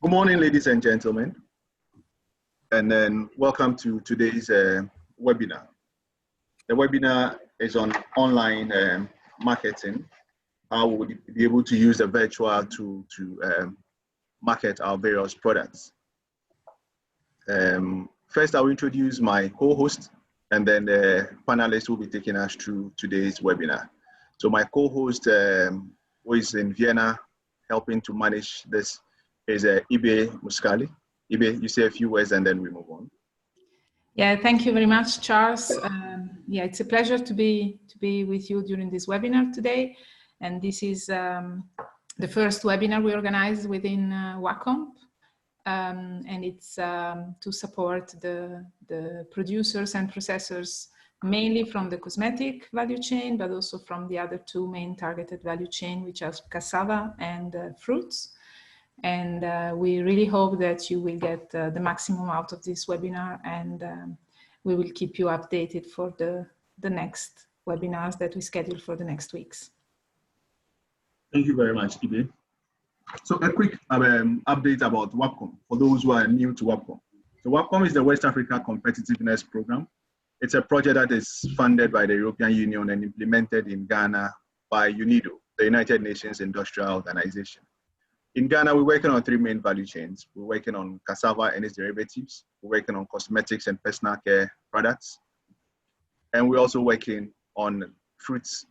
Good morning, ladies and gentlemen, and then welcome to today's webinar. The webinar is on online marketing. How we would be able to use the virtual tool to market our various products. First, I'll introduce my co-host, and then the panelists will be taking us through today's webinar. So my co-host, who is in Vienna, helping to manage this, is Ibe Muscali. Ibe, you say a few words and then we move on. Yeah, thank you very much, Charles. Yeah, it's a pleasure to be with you during this webinar today. And this is the first webinar we organized within WACOMP. And it's to support the producers and processors, mainly from the cosmetic value chain, but also from the other two main targeted value chain, which are cassava and fruits. And we really hope that you will get the maximum out of this webinar, and we will keep you updated for the next webinars that we schedule for the next weeks. Thank you very much, Ibe. So a quick update about WACOMP for those who are new to WACOMP. So WACOMP is the West Africa Competitiveness Program. It's a project that is funded by the European Union and implemented in Ghana by UNIDO, the United Nations Industrial Organization. In Ghana, we're working on three main value chains. We're working on cassava and its derivatives. We're working on cosmetics and personal care products. And we're also working on fruits,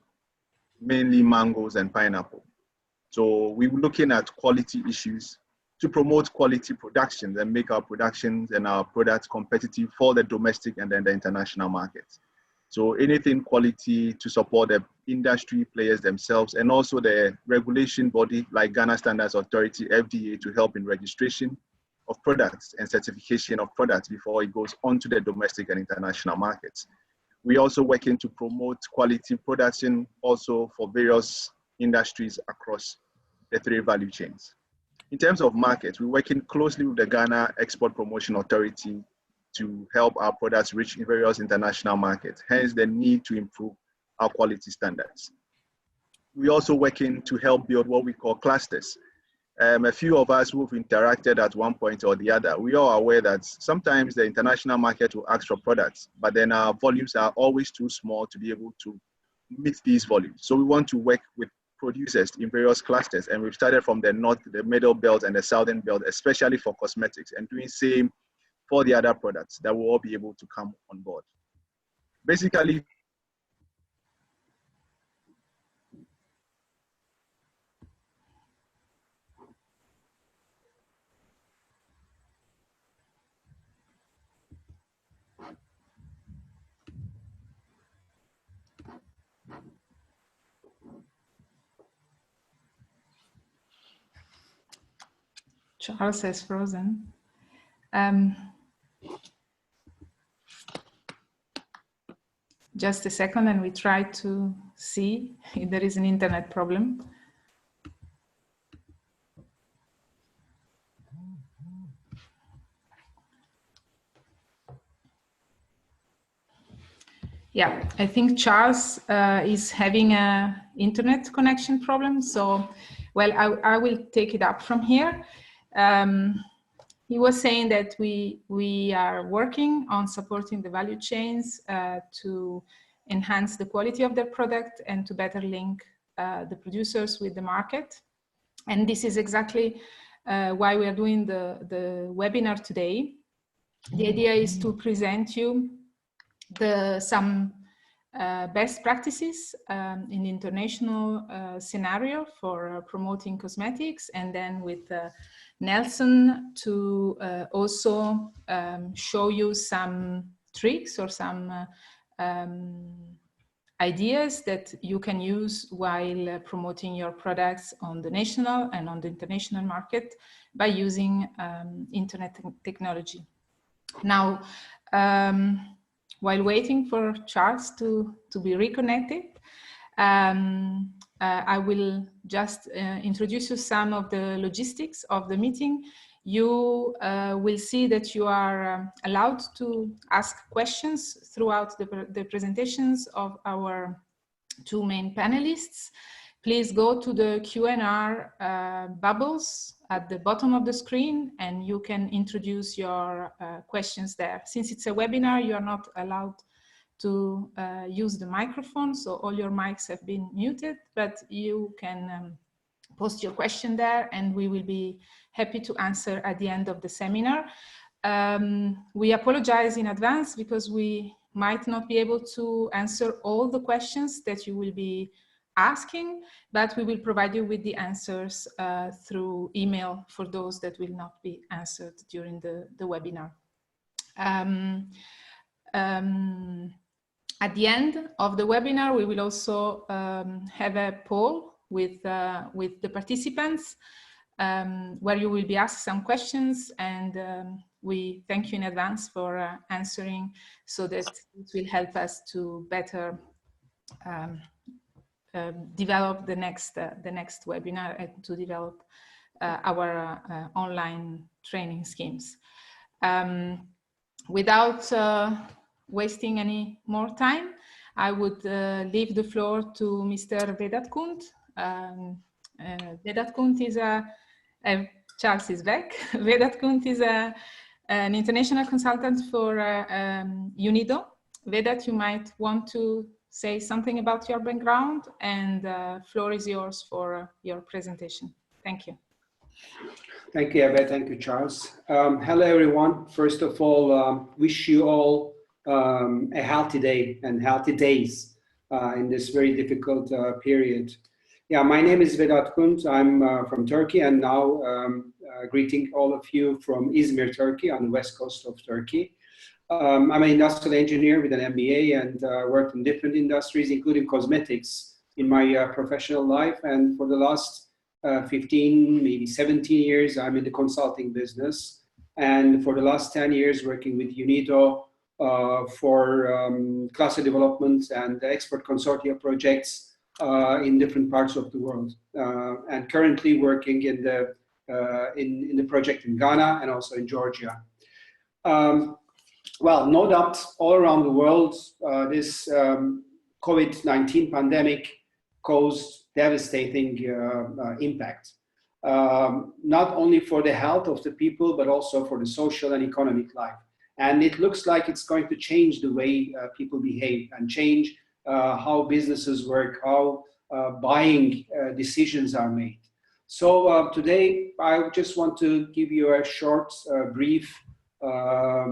mainly mangoes and pineapple. So we're looking at quality issues to promote quality productions and make our productions and our products competitive for the domestic and then the international markets. So anything quality to support the industry players themselves, and also the regulation body like Ghana Standards Authority, FDA, to help in registration of products and certification of products before it goes onto the domestic and international markets. We're also working to promote quality production also for various industries across the three value chains. In terms of markets, we're working closely with the Ghana Export Promotion Authority to help our products reach various international markets, hence the need to improve our quality standards. We're also working to help build what we call clusters. A few of us who've interacted at one point or the other, we are aware that sometimes the international market will ask for products, but then our volumes are always too small to be able to meet these volumes. So we want to work with producers in various clusters, and we've started from the north, the middle belt and the southern belt, especially for cosmetics, and doing same for the other products that will all be able to come on board. Basically, Charles has frozen. Just a second, and we try to see if there is an internet problem. Yeah, I think Charles is having an internet connection problem. So, well, I will take it up from here. He was saying that we are working on supporting the value chains to enhance the quality of their product and to better link the producers with the market. And this is exactly why we are doing the webinar today. The idea is to present you some best practices in the international scenario for promoting cosmetics, and then with Nelson to also show you some tricks or some ideas that you can use while promoting your products on the national and on the international market by using internet technology. Now, while waiting for Charles to be reconnected, I will just introduce you some of the logistics of the meeting. You will see that you are allowed to ask questions throughout the presentations of our two main panelists. please go to the Q&R bubbles at the bottom of the screen, and you can introduce your questions there. Since it's a webinar, you are not allowed to use the microphone, so all your mics have been muted, but you can post your question there, and we will be happy to answer at the end of the seminar. We apologize in advance because we might not be able to answer all the questions that you will be asking, but we will provide you with the answers through email for those that will not be answered during the webinar. At the end of the webinar, we will also have a poll with the participants where you will be asked some questions, and we thank you in advance for answering, so that it will help us to better develop the next webinar and to develop our online training schemes. Without wasting any more time, I would leave the floor to Mr. Vedat Kunt. Vedat Kunt is Charles is back. Vedat Kunt is an international consultant for UNIDO. Vedat, you might want to say something about your background, and the floor is yours for your presentation. Thank you. Thank you, Eva. Thank you, Charles. Hello, everyone. First of all, wish you all a healthy day and healthy days in this very difficult period. Yeah, my name is Vedat Kunt. I'm from Turkey, and now greeting all of you from Izmir, Turkey, on the west coast of Turkey. I'm an industrial engineer with an MBA, and worked in different industries, including cosmetics, in my professional life. And for the last 15, maybe 17 years, I'm in the consulting business. And for the last 10 years, working with UNIDO for cluster development and export consortia projects in different parts of the world. And currently working in the project in Ghana and also in Georgia. Well, no doubt, all around the world, this COVID-19 pandemic caused devastating impact, not only for the health of the people, but also for the social and economic life. And it looks like it's going to change the way people behave and change how businesses work, how buying decisions are made. So today, I just want to give you a short, brief,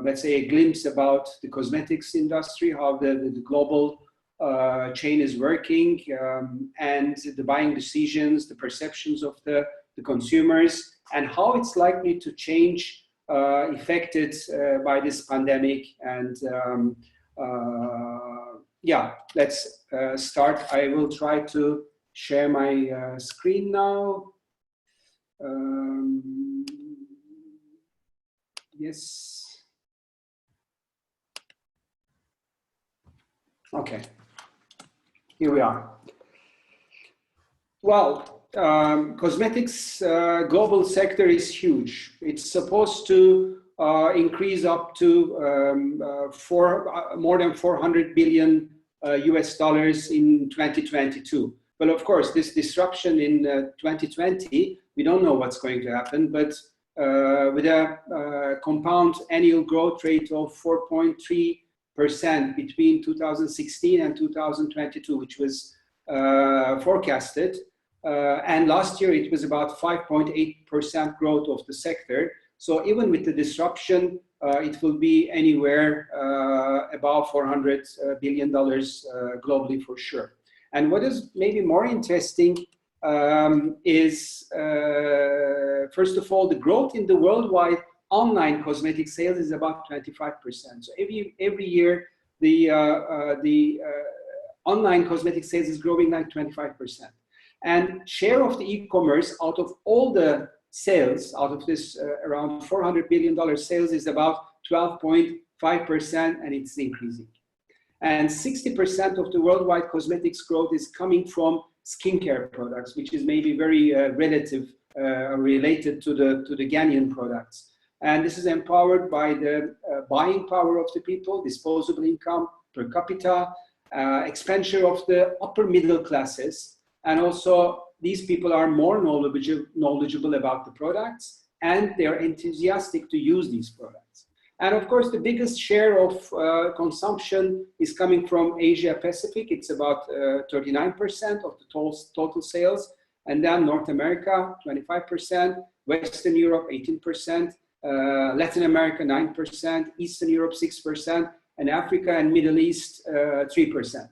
let's say a glimpse about the cosmetics industry, how the global chain is working, and the buying decisions, the perceptions of the consumers, and how it's likely to change, affected by this pandemic. And yeah, let's start. I will try to share my screen now. Yes. Okay. Here we are. Well, cosmetics global sector is huge. It's supposed to increase up to more than $400 billion US dollars in 2022. Well, of course, this disruption in 2020, we don't know what's going to happen, but with a compound annual growth rate of 4.3% between 2016 and 2022, which was forecasted. And last year, it was about 5.8% growth of the sector. So even with the disruption, it will be anywhere above $400 billion globally for sure. And what is maybe more interesting is, first of all, the growth in the worldwide online cosmetic sales is about 25%. So every year, the online cosmetic sales is growing like 25%. And share of the e-commerce out of all the sales, out of this around $400 billion sales, is about 12.5%, and it's increasing. And 60% of the worldwide cosmetics growth is coming from skincare products, which is maybe very related to the Ghanaian products. And this is empowered by the buying power of the people, disposable income per capita, expenditure of the upper middle classes, And also, these people are more knowledgeable about the products, and they're enthusiastic to use these products. And of course, the biggest share of consumption is coming from Asia Pacific. It's about 39% of the total sales. And then North America, 25%, Western Europe, 18%, Latin America, 9%, Eastern Europe, 6%, and Africa and Middle East, 3%.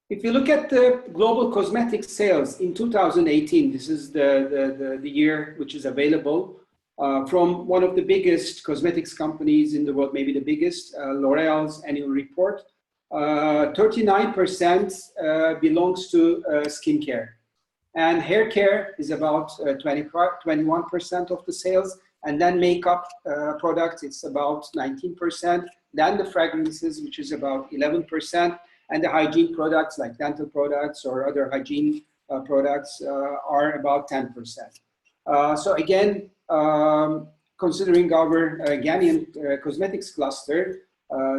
If you look at the global cosmetic sales in 2018, this is the year which is available from one of the biggest cosmetics companies in the world, maybe the biggest, L'Oreal's annual report. 39% belongs to skincare. And hair care is about 21% of the sales. And then makeup products, it's about 19%. Then the fragrances, which is about 11%. And the hygiene products like dental products or other hygiene products are about 10%. So again, considering our Ghanaian cosmetics cluster,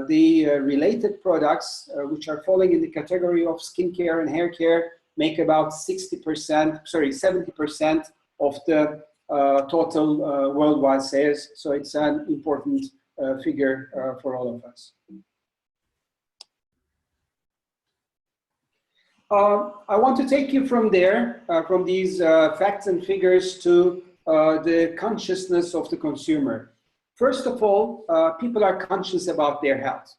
the related products which are falling in the category of skincare and hair care make about 70% of the total worldwide sales. So it's an important figure for all of us. I want to take you from there, from these facts and figures to the consciousness of the consumer. First of all, people are conscious about their health.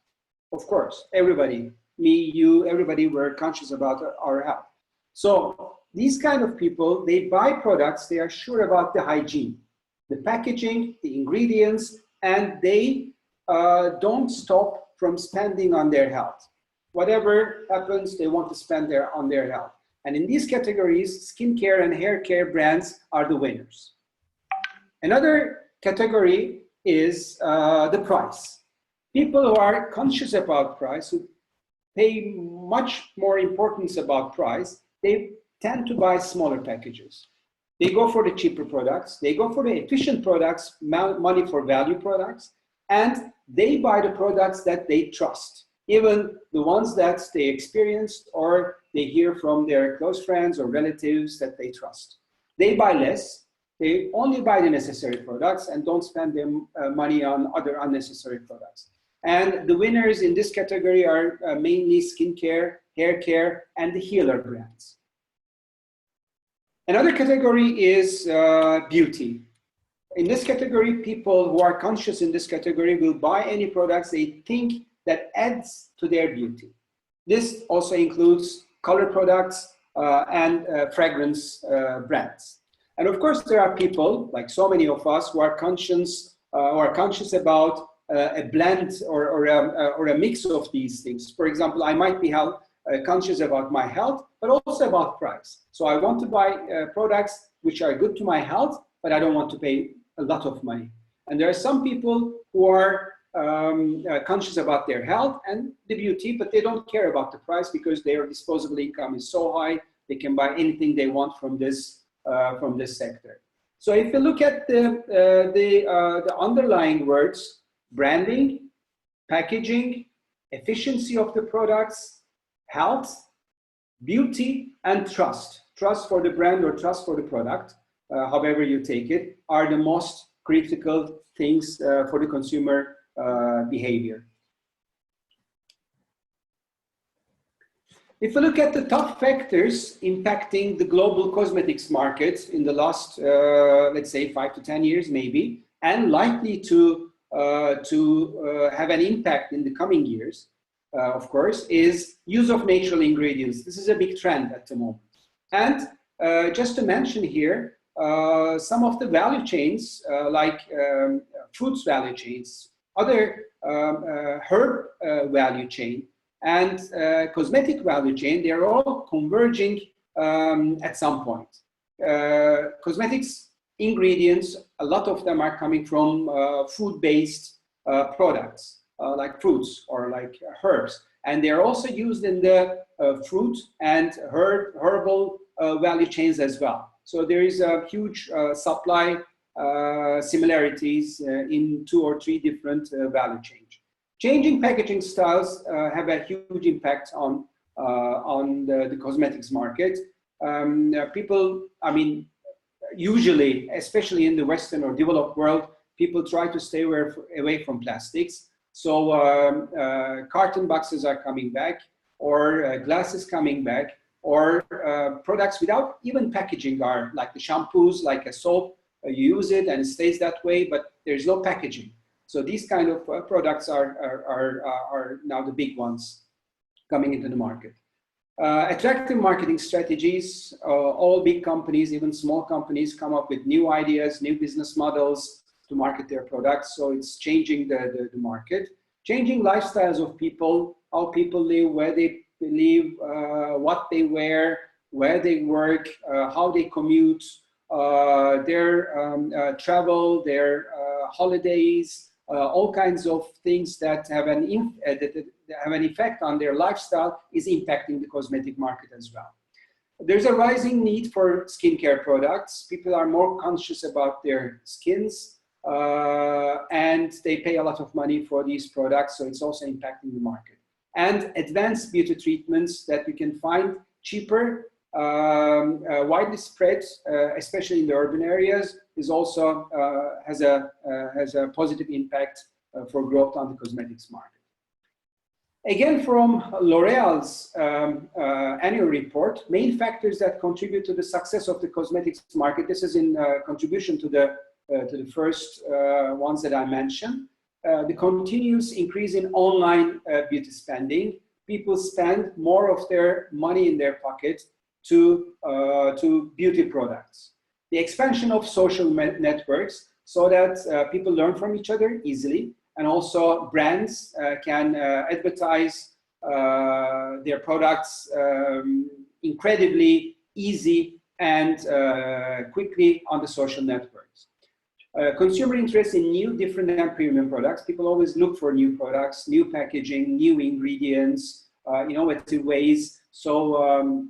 Of course, everybody, me, you, everybody, we're conscious about our health. So these kind of people, they buy products, they are sure about the hygiene, the packaging, the ingredients, and they don't stop from spending on their health. Whatever happens, they want to spend on their health. And in these categories, skincare and hair care brands are the winners. Another category is the price. People who are conscious about price, who pay much more importance about price, they tend to buy smaller packages. They go for the cheaper products, they go for the efficient products, money for value products, and they buy the products that they trust. Even the ones that they experienced or they hear from their close friends or relatives that they trust. They buy less, they only buy the necessary products and don't spend their money on other unnecessary products. And the winners in this category are mainly skincare, hair care, and the healer brands. Another category is beauty. In this category, people who are conscious in this category will buy any products they think that adds to their beauty. This also includes color products and fragrance brands. And of course, there are people, like so many of us, who are conscious about a blend or a mix of these things. For example, I might be conscious about my health, but also about price. So I want to buy products which are good to my health, but I don't want to pay a lot of money. And there are some people who are conscious about their health and the beauty, but they don't care about the price because their disposable income is so high, they can buy anything they want from this sector. So if you look at the underlying words, branding, packaging, efficiency of the products, health, beauty, and trust. Trust for the brand or trust for the product, however you take it, are the most critical things for the consumer behavior. If you look at the top factors impacting the global cosmetics market in the last, let's say, 5 to 10 years maybe, and likely to have an impact in the coming years, of course, is use of natural ingredients. This is a big trend at the moment. And just to mention here, some of the value chains, like foods value chains, other herb value chain, and cosmetic value chain, they are all converging at some point. Cosmetics ingredients, a lot of them are coming from food-based products, like fruits or like herbs. And they're also used in the fruit and herbal value chains as well. So there is a huge supply similarities in 2 or 3 different value chains. Changing packaging styles have a huge impact on the cosmetics market. People, I mean, usually, especially in the Western or developed world, people try to stay away from plastics. So carton boxes are coming back, or glass is coming back, or products without even packaging are like the shampoos, like a soap. You use it and it stays that way, but there's no packaging. So these kind of products are now the big ones coming into the market. Attractive marketing strategies, all big companies, even small companies, come up with new ideas, new business models to market their products. So it's changing the market. Changing lifestyles of people, how people live, where they live, what they wear, where they work, how they commute, their travel, their holidays, all kinds of things that have an effect on their lifestyle is impacting the cosmetic market as well. There's a rising need for skincare products. People are more conscious about their skins, and they pay a lot of money for these products, so it's also impacting the market. And advanced beauty treatments that you can find cheaper, widely spread, especially in the urban areas, is also has a positive impact for growth on the cosmetics market. Again, from L'Oréal's annual report, main factors that contribute to the success of the cosmetics market. This is in contribution to the first ones that I mentioned. The continuous increase in online beauty spending. People spend more of their money in their pocket to beauty products. The expansion of social networks so that people learn from each other easily, and also brands can advertise their products incredibly easy and quickly on the social networks. Consumer interest in new, different and premium products. People always look for new products, new packaging, new ingredients, innovative ways. So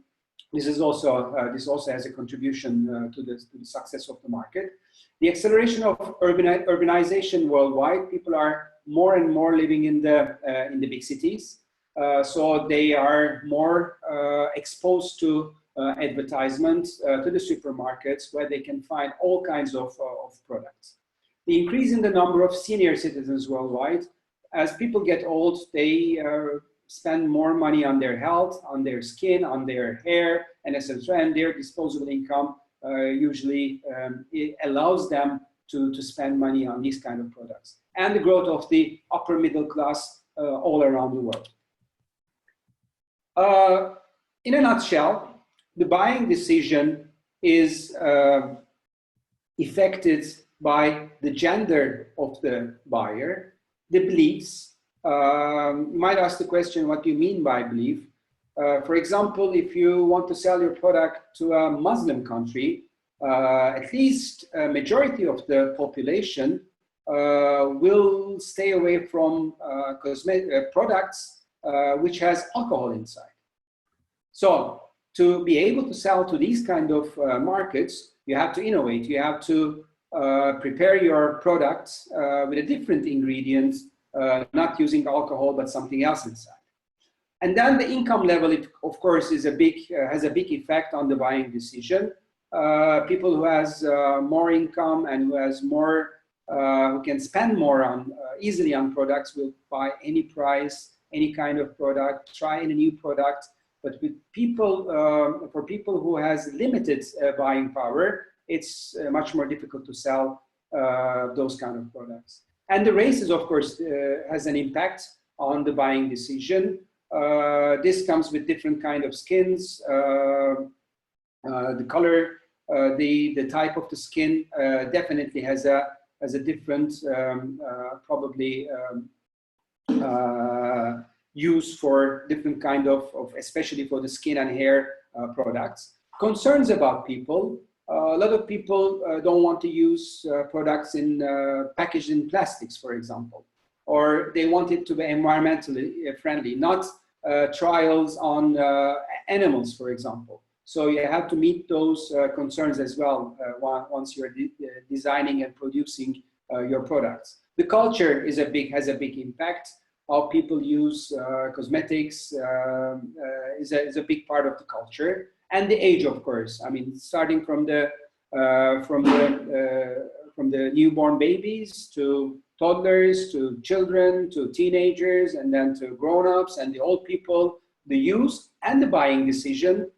this also has a contribution to the success of the market. The acceleration of urbanization worldwide. People are more and more living in the big cities, so they are more exposed to advertisements, to the supermarkets, where they can find all kinds of products. The increase in the number of senior citizens worldwide. As people get old, they spend more money on their health, on their skin, on their hair, and etc. And their disposable income usually it allows them to spend money on these kind of products. And the growth of the upper middle class all around the world. In a nutshell, the buying decision is affected by the gender of the buyer, the beliefs. You might ask the question, what do you mean by belief? For example, if you want to sell your product to a Muslim country, at least a majority of the population will stay away from cosmetic products which has alcohol inside. So to be able to sell to these kind of markets, you have to innovate. You have to prepare your products with a different ingredient, not using alcohol, but something else inside. And then the income level, it, of course, is has a big effect on the buying decision. People who has more income and who has more, who can spend more on easily on products will buy any price, any kind of product, try any new product. But with people, for people who has limited buying power, it's much more difficult to sell those kind of products. And the races, of course, has an impact on the buying decision. This comes with different kind of skins, the color, the type of the skin definitely has a different probably use for different kind of especially for the skin and hair products. Concerns about people. A lot of people don't want to use products packaged in plastics, for example, or they want it to be environmentally friendly, not trials on animals, for example. So you have to meet those concerns as well once you're designing and producing your products. The culture has a big impact. how people use cosmetics is a big part of the culture, and the age, of course. I mean, starting from the newborn babies to toddlers to children to teenagers and then to grown-ups and the old people, the use and the buying decision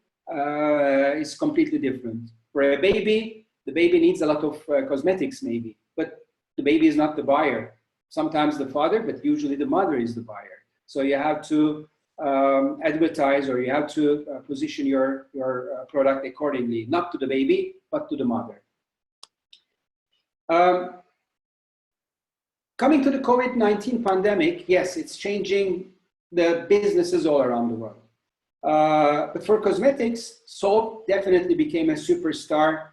is completely different. For a baby, the baby needs a lot of cosmetics maybe, but the baby is not the buyer. Sometimes the father, but usually the mother is the buyer. So you have to advertise, or you have to position your product accordingly, not to the baby, but to the mother. Coming to the COVID-19 pandemic, yes, it's changing the businesses all around the world. But for cosmetics, soap definitely became a superstar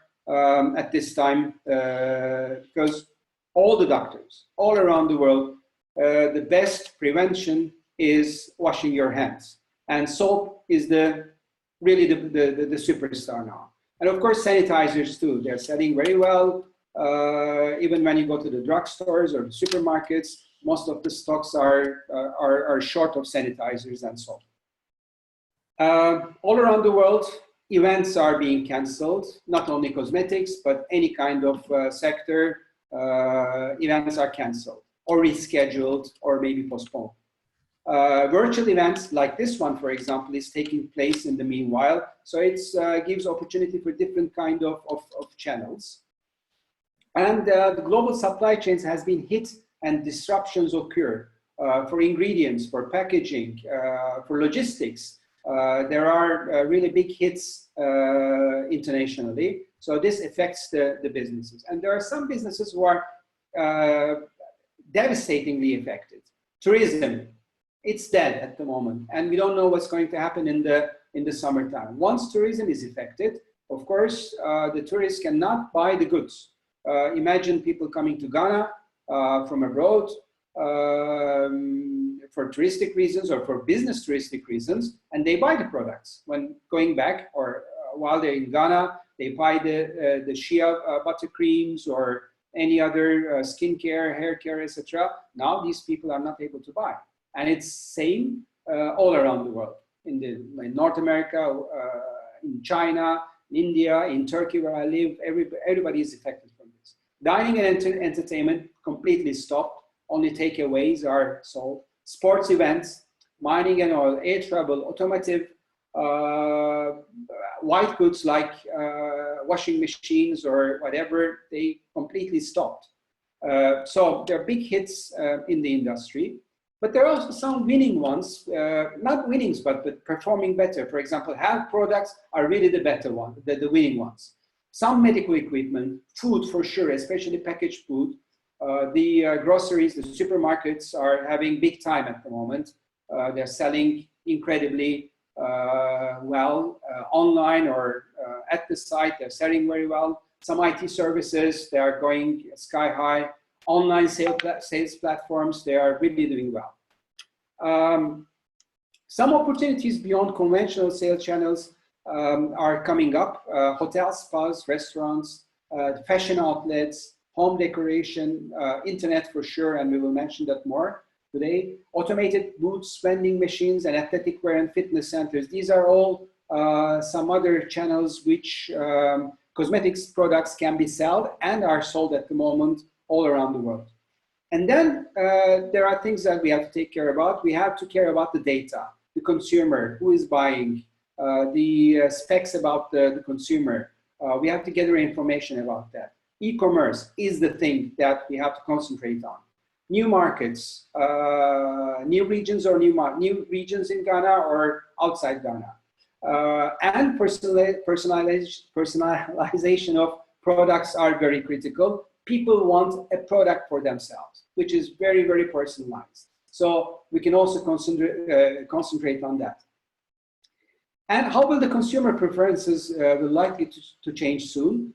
at this time because all the doctors all around the world, the best prevention is washing your hands. And soap is really the superstar now. And of course, sanitizers too. They're selling very well. Even when you go to the drugstores or the supermarkets, most of the stocks are short of sanitizers and soap. All around the world, events are being canceled, not only cosmetics, but any kind of sector, events are canceled or rescheduled or maybe postponed. Virtual events like this one, for example, is taking place in the meanwhile. So it gives opportunity for different kind of channels. And the global supply chains has been hit and disruptions occur for ingredients, for packaging, for logistics. There are really big hits internationally. So this affects the businesses. And there are some businesses who are devastatingly affected. Tourism, it's dead at the moment. And we don't know what's going to happen in the summertime. Once tourism is affected, of course, the tourists cannot buy the goods. Imagine people coming to Ghana from abroad for touristic reasons or for business touristic reasons, and they buy the products. When going back or while they're in Ghana, they buy the shea butter creams or any other skincare, hair care, etc. Now these people are not able to buy. And it's same all around the world. In North America, in China, in India, in Turkey where I live, everybody is affected from this. Dining and entertainment completely stopped. Only takeaways are sold. Sports events, mining and oil, air travel, automotive, white goods like washing machines or whatever, they completely stopped. So there are big hits in the industry, but there are also some winning ones, not winnings, but performing better. For example, health products are really the better one, the winning ones. Some medical equipment, food for sure, especially packaged food. The groceries, the supermarkets are having big time at the moment. They're selling incredibly well online or at the site. They're selling very well. Some IT services, they are going sky high. Online sales platforms, they are really doing well. Some opportunities beyond conventional sales channels are coming up. Hotels, spas, restaurants, fashion outlets, home decoration, internet for sure, and we will mention that more today. Automated booths, vending machines, and athletic wear and fitness centers. These are all some other channels which cosmetics products can be sold and are sold at the moment all around the world. And then there are things that we have to take care about. We have to care about the data, the consumer, who is buying, the specs about the consumer. We have to gather information about that. E-commerce is the thing that we have to concentrate on. New markets, new regions or new regions in Ghana or outside Ghana. And personalization of products are very critical. People want a product for themselves, which is very, very personalized. So we can also concentrate on that. And how will the consumer preferences will likely to change soon?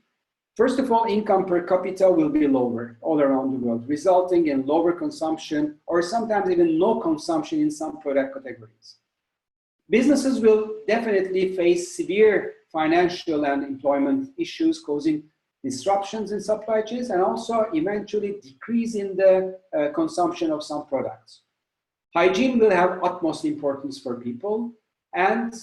First of all, income per capita will be lower all around the world, resulting in lower consumption or sometimes even no consumption in some product categories. Businesses will definitely face severe financial and employment issues, causing disruptions in supply chains and also eventually decrease in the consumption of some products. Hygiene will have utmost importance for people. And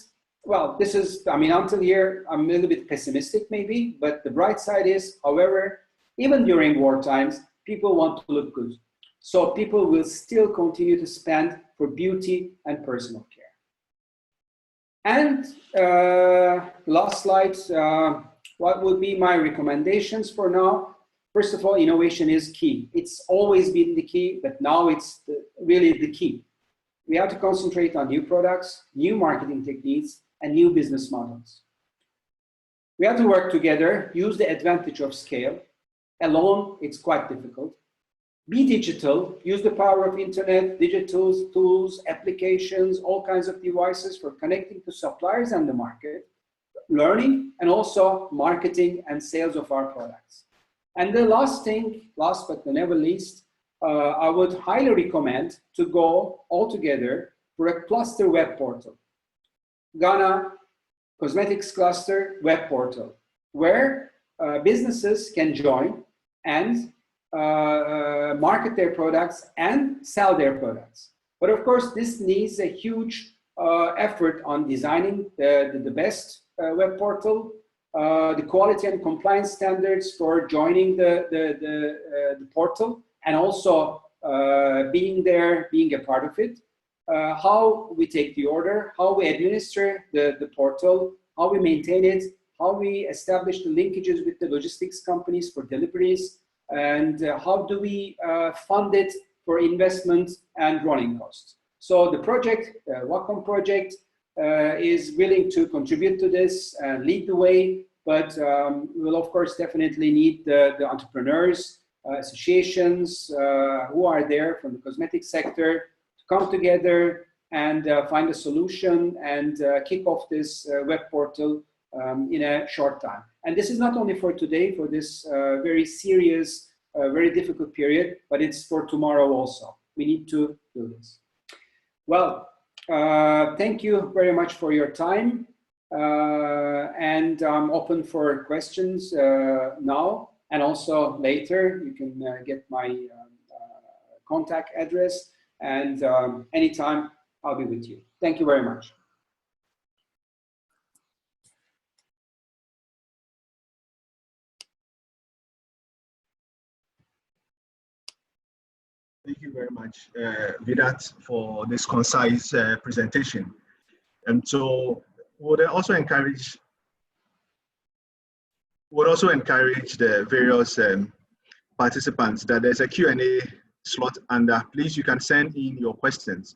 well, this is, I mean, until here, I'm a little bit pessimistic maybe, but the bright side is, however, even during war times, people want to look good. So people will still continue to spend for beauty and personal care. And last slide, what would be my recommendations for now? First of all, innovation is key. It's always been the key, but now it's really the key. We have to concentrate on new products, new marketing techniques, and new business models. We have to work together, use the advantage of scale. Alone, it's quite difficult. Be digital, use the power of internet, digital tools, applications, all kinds of devices for connecting to suppliers and the market, learning, and also marketing and sales of our products. And the last thing, last but never least, I would highly recommend to go all together for a cluster web portal. Ghana Cosmetics Cluster Web Portal, where businesses can join and market their products and sell their products. But of course, this needs a huge effort on designing the best web portal, the quality and compliance standards for joining the portal, and also being there, being a part of it, how we take the order, how we administer the portal, how we maintain it, how we establish the linkages with the logistics companies for deliveries, and how do we fund it for investment and running costs. So the project, WACOMP project, is willing to contribute to this and lead the way, but we will of course definitely need the entrepreneurs, associations who are there from the cosmetics sector to come together and find a solution and kick off this web portal in a short time. And this is not only for today, for this very serious, very difficult period, but it's for tomorrow also. We need to do this. Well, thank you very much for your time. And I'm open for questions now. And also later, you can get my contact address, and anytime I'll be with you. Thank you very much. Thank you very much, Vidat, for this concise presentation. And so would also encourage the various participants that there's a Q&A slot under. Please, you can send in your questions,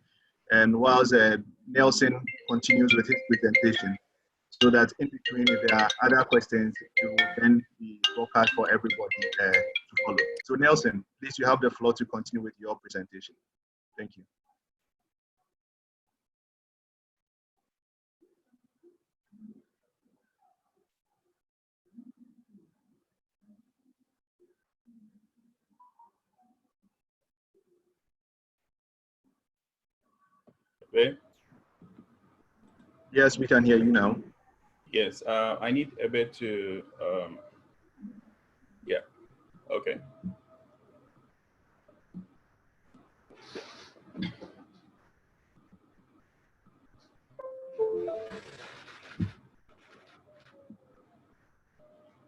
and whilst Nelson continues with his presentation, so that in between, if there are other questions, it will then be broadcast for everybody to follow. So Nelson, please, you have the floor to continue with your presentation. Thank you. Okay. Yes, we can hear you now. Yes, I need a bit to, yeah, okay.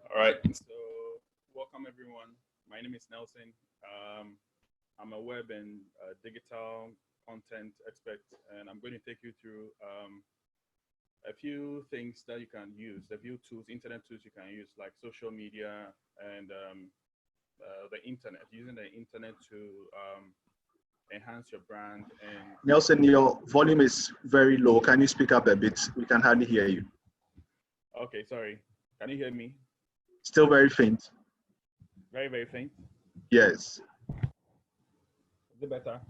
All right, so welcome everyone. My name is Nelson. I'm a web and digital content expert, and I'm going to take you through a few things that you can use, a few tools, internet tools you can use, like social media and the internet, using the internet to enhance your brand. And Nelson, your volume is very low. Can you speak up a bit? We can hardly hear you. Okay, sorry. Can you hear me? Still very faint. Very, very faint? Yes. Is it better?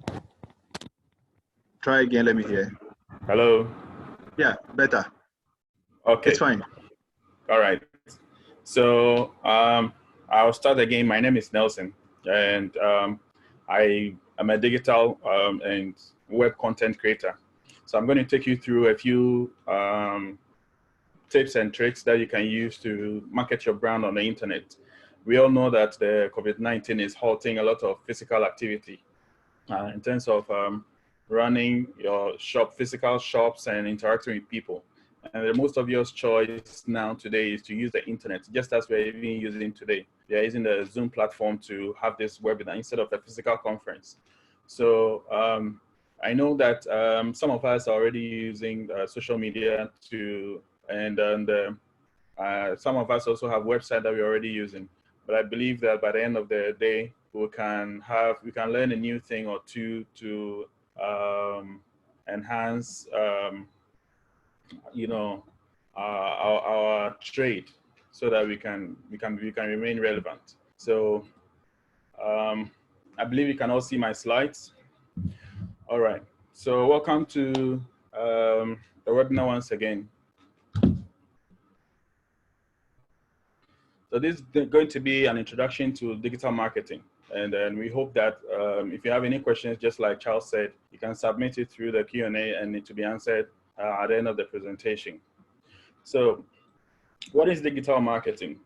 Try again, let me hear. Hello? Yeah, better. Okay. It's fine. All right. So I'll start again. My name is Nelson, and I am a digital and web content creator. So I'm going to take you through a few tips and tricks that you can use to market your brand on the internet. We all know that the COVID-19 is halting a lot of physical activity in terms of running your shop, physical shops, and interacting with people. And the most obvious choice now today is to use the internet, just as we're even using today. We are using the Zoom platform to have this webinar instead of a physical conference. So I know that some of us are already using social media and some of us also have websites that we're already using. But I believe that by the end of the day, we can learn a new thing or two to enhance our trade, so that we can remain relevant. So I believe you can all see my slides. All right. So welcome to the webinar once again. So this is going to be an introduction to digital marketing. And then we hope that if you have any questions, just like Charles said, you can submit it through the Q&A and it to be answered at the end of the presentation. So what is digital marketing?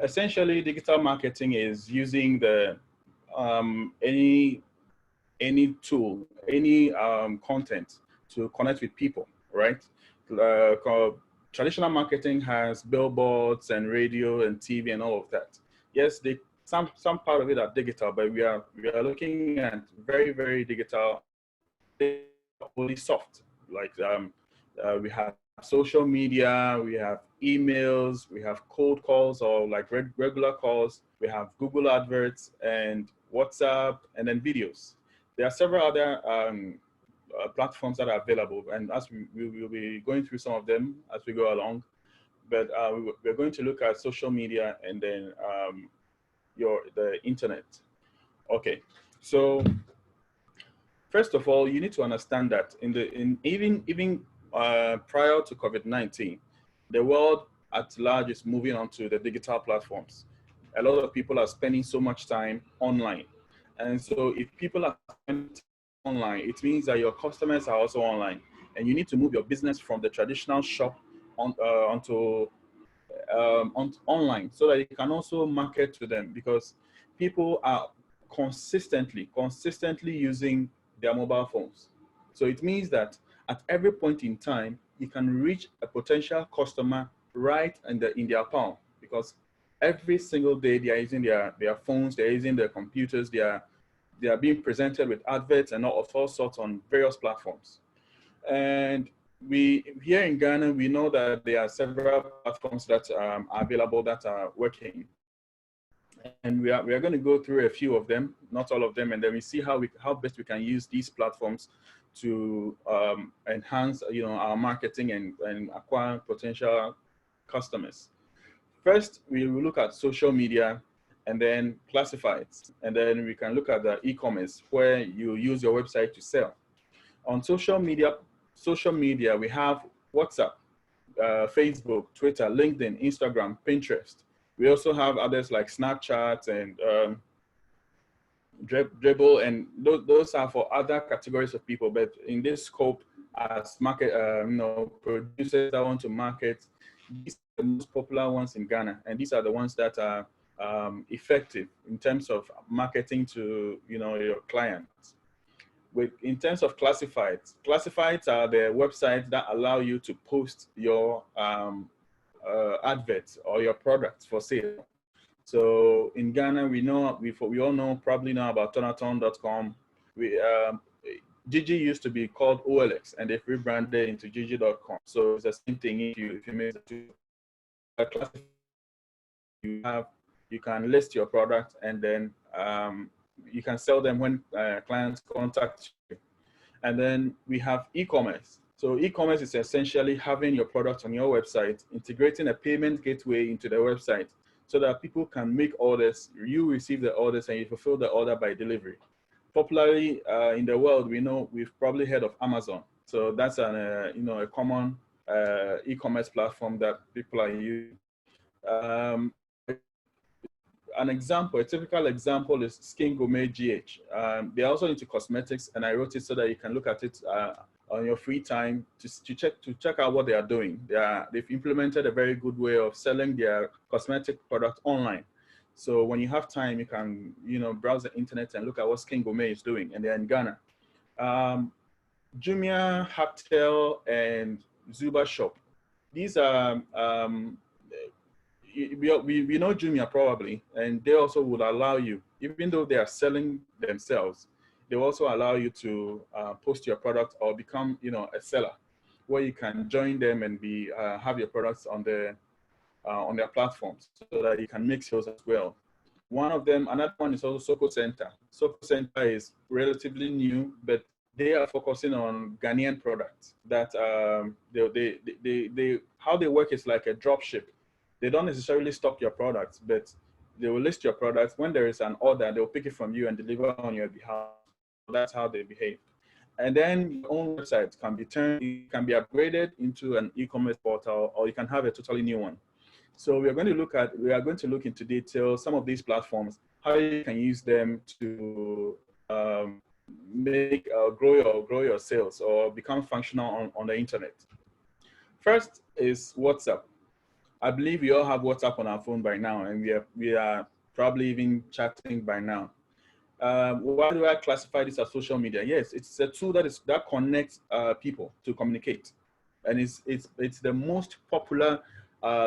Essentially, digital marketing is using the any tool, any content to connect with people, right? Traditional marketing has billboards and radio and TV and all of that. Yes, some part of it are digital, but we are looking at very digital, only soft. Like we have social media, we have emails, we have cold calls or like regular calls, we have Google Adverts and WhatsApp, and then videos. There are several other platforms that are available, and as we will be going through some of them as we go along, but we're going to look at social media and then the internet. Okay, so first of all, you need to understand that even prior to COVID-19, the world at large is moving on to the digital platforms. A lot of people are spending so much time online. And so if people are spending online, it means that your customers are also online. And you need to move your business from the traditional shop onto online, so that you can also market to them, because people are consistently using their mobile phones. So it means that at every point in time, you can reach a potential customer right in their palm, because every single day they are using their phones, they're using their computers, they are being presented with adverts and all sorts on various platforms. And we here in Ghana, we know that there are several platforms that are available that are working, and we are going to go through a few of them, not all of them, and then we see how best we can use these platforms to enhance our marketing and acquire potential customers. First, we will look at social media and then classifieds, and then we can look at the e-commerce, where you use your website to sell. On social media, we have WhatsApp, Facebook, Twitter, LinkedIn, Instagram, Pinterest. We also have others like Snapchat and Dribble, and those are for other categories of people. But in this scope, as market, producers that want to market, these are the most popular ones in Ghana, and these are the ones that are effective in terms of marketing to your clients. In terms of classifieds are the websites that allow you to post your adverts or your products for sale. So in Ghana, we all probably know about Tonaton.com. Gigi used to be called OLX, and they've rebranded into Gigi.com. So it's the same thing. If you make a classified, you can list your product, and then you can sell them when clients contact you. And then we have e-commerce. So e-commerce is essentially having your product on your website, integrating a payment gateway into the website so that people can make orders, you receive the orders, and you fulfill the order by delivery. Popularly in the world, we know we've probably heard of Amazon. So that's a common e-commerce platform that people are using. A typical example is Skin Gourmet GH. They're also into cosmetics, and I wrote it so that you can look at it on your free time to check out what they are doing. They've implemented a very good way of selling their cosmetic product online. So when you have time, you can browse the internet and look at what Skin Gourmet is doing, and they're in Ghana. Jumia, Haptel, and Zuba Shop. These are, we know Jumia probably, and they also would allow you, even though they are selling themselves, they also allow you to post your product or become, a seller, where you can join them and be have your products on their platforms, so that you can make sales as well. One of them, another one is also Soko Center. Soko Center is relatively new, but they are focusing on Ghanaian products. That how they work is like a drop ship. They don't necessarily stock your products, but they will list your products. When there is an order, they'll pick it from you and deliver on your behalf. That's how they behave. And then your own website can be upgraded into an e-commerce portal, or you can have a totally new one. So we are going to look into detail some of these platforms, how you can use them to make grow your sales or become functional on the internet. First is WhatsApp. I believe we all have WhatsApp on our phone by now, and we are probably even chatting by now. Why do I classify this as social media? Yes, it's a tool that connects people to communicate, and it's the most popular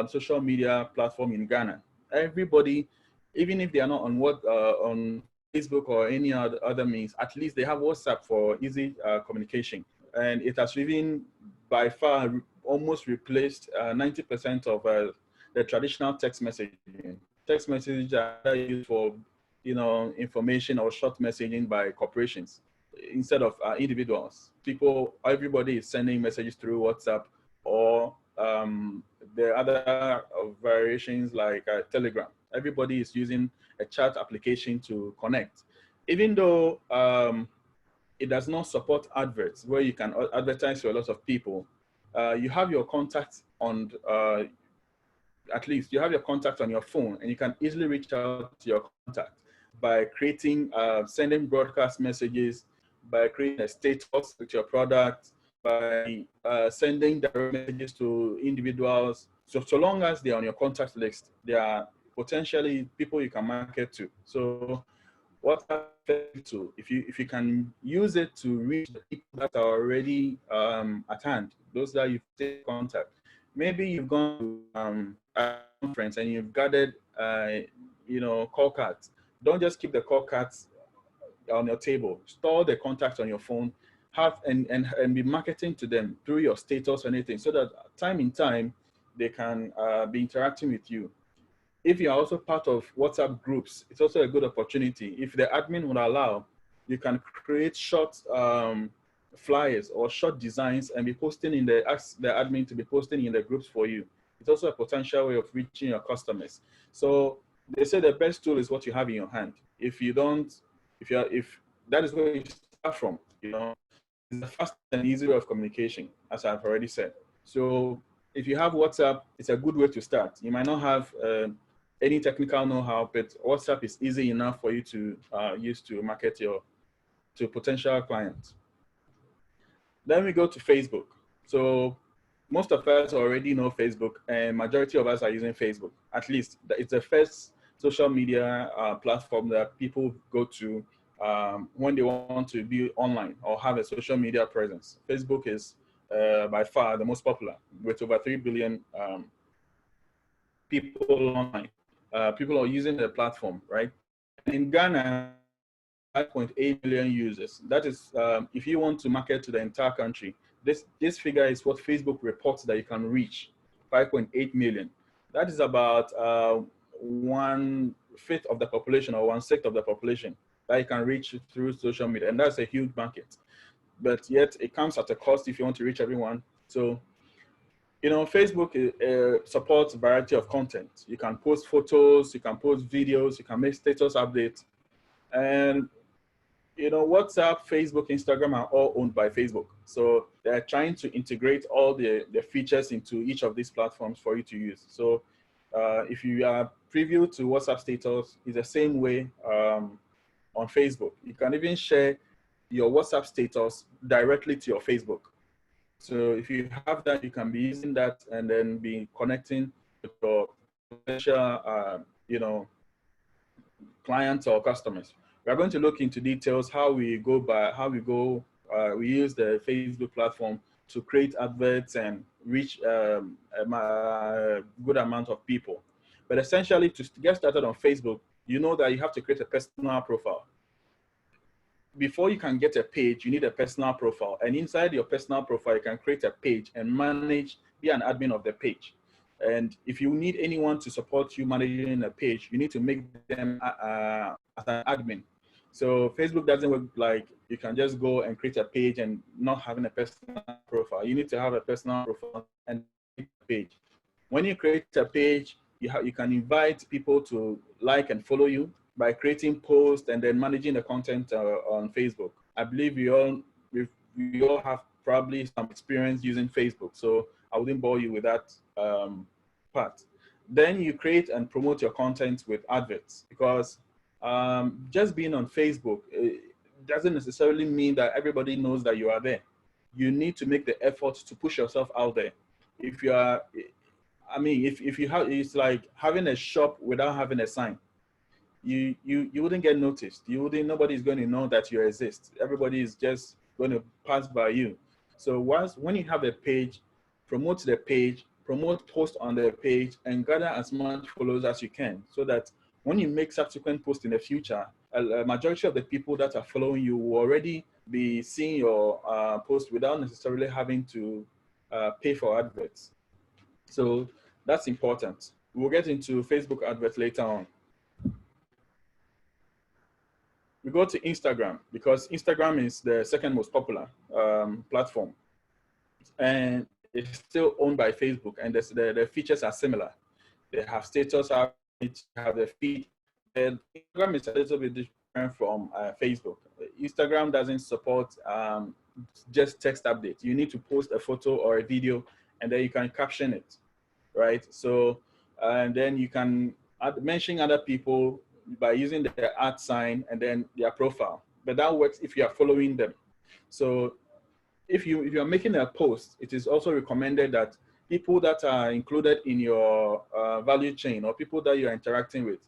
social media platform in Ghana. Everybody, even if they are not on Facebook or any other means, at least they have WhatsApp for easy communication, and it has even by far almost replaced 90% of the traditional text messaging. Text messages are used for information or short messaging by corporations instead of individuals. Everybody is sending messages through WhatsApp or the other variations like Telegram. Everybody is using a chat application to connect. Even though it does not support adverts where you can advertise to a lot of people, you have your contacts on at least you have your contact on your phone, and you can easily reach out to your contact by creating, sending broadcast messages, by creating a status with your product, by sending direct messages to individuals. So long as they're on your contact list, they are potentially people you can market to. So WhatsApp tool, if you can use it to reach the people that are already at hand, those that you take contact. Maybe you've gone to a conference and you've gathered call cards. Don't just keep the call cards on your table. Store the contacts on your phone, and be marketing to them through your status or anything, so that time in time they can be interacting with you. If you are also part of WhatsApp groups, it's also a good opportunity. If the admin would allow, you can create short flyers or short designs and be posting ask the admin to be posting in the groups for you. It's also a potential way of reaching your customers. So they say the best tool is what you have in your hand. If that is where you start from, it's a fast and easy way of communication, as I've already said. So if you have WhatsApp, it's a good way to start. You might not have any technical know-how, but WhatsApp is easy enough for you to use to market to potential clients. Then we go to Facebook. So most of us already know Facebook, and majority of us are using Facebook. At least it's the first social media platform that people go to when they want to be online or have a social media presence. Facebook is by far the most popular, with over 3 billion people online. People are using the platform, right? In Ghana, 5.8 million users. That is, if you want to market to the entire country, this figure is what Facebook reports that you can reach, 5.8 million. That is about 1/5 of the population, or 1/6 of the population that you can reach through social media. And that's a huge market. But yet it comes at a cost if you want to reach everyone. So, Facebook supports a variety of content. You can post photos, you can post videos, you can make status updates. And WhatsApp, Facebook, Instagram are all owned by Facebook. So they're trying to integrate all the features into each of these platforms for you to use. So if you are preview to WhatsApp status, it's the same way on Facebook. You can even share your WhatsApp status directly to your Facebook. So if you have that, you can be using that and then be connecting with your potential, clients or customers. We are going to look into details how we go We use the Facebook platform to create adverts and reach a good amount of people. But essentially, to get started on Facebook, you know that you have to create a personal profile. Before you can get a page, you need a personal profile. And inside your personal profile, you can create a page and manage, be an admin of the page. And if you need anyone to support you managing a page, you need to make them as an admin. So Facebook doesn't work like you can just go and create a page and not having a personal profile. You need to have a personal profile and a page. When you create a page, you can invite people to like and follow you by creating posts and then managing the content on Facebook. I believe we all have probably some experience using Facebook, so I wouldn't bore you with that part. Then you create and promote your content with adverts, because just being on Facebook doesn't necessarily mean that everybody knows that you are there. You need to make the effort to push yourself out there. If you are, I mean, if you have, it's like having a shop without having a sign. You wouldn't get noticed. Nobody's going to know that you exist. Everybody is just going to pass by you. So when you have a page, promote the page, promote posts on the page, and gather as much followers as you can, so that when you make subsequent posts in the future, a majority of the people that are following you will already be seeing your post without necessarily having to pay for adverts. So that's important. We'll get into Facebook adverts later on. We go to Instagram, because Instagram is the second most popular platform, and it's still owned by Facebook, and the features are similar. They have status, have the feed, and Instagram is a little bit different from Facebook. Instagram doesn't support just text updates. You need to post a photo or a video, and then you can caption it, right? So, and then you can mention other people by using the @ sign and then their profile. But that works if you are following them. So if you are making a post, it is also recommended that people that are included in your value chain, or people that you are interacting with,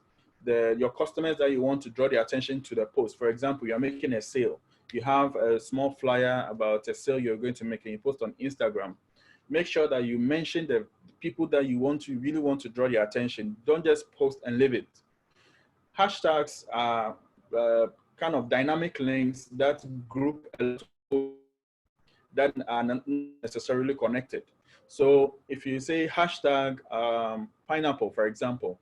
your customers that you want to draw their attention to the post. For example, you're making a sale. You have a small flyer about a sale you're going to make, and you post on Instagram. Make sure that you mention the people that you really want to draw their attention. Don't just post and leave it. Hashtags are kind of dynamic links that group that are not necessarily connected. So if you say hashtag pineapple, for example,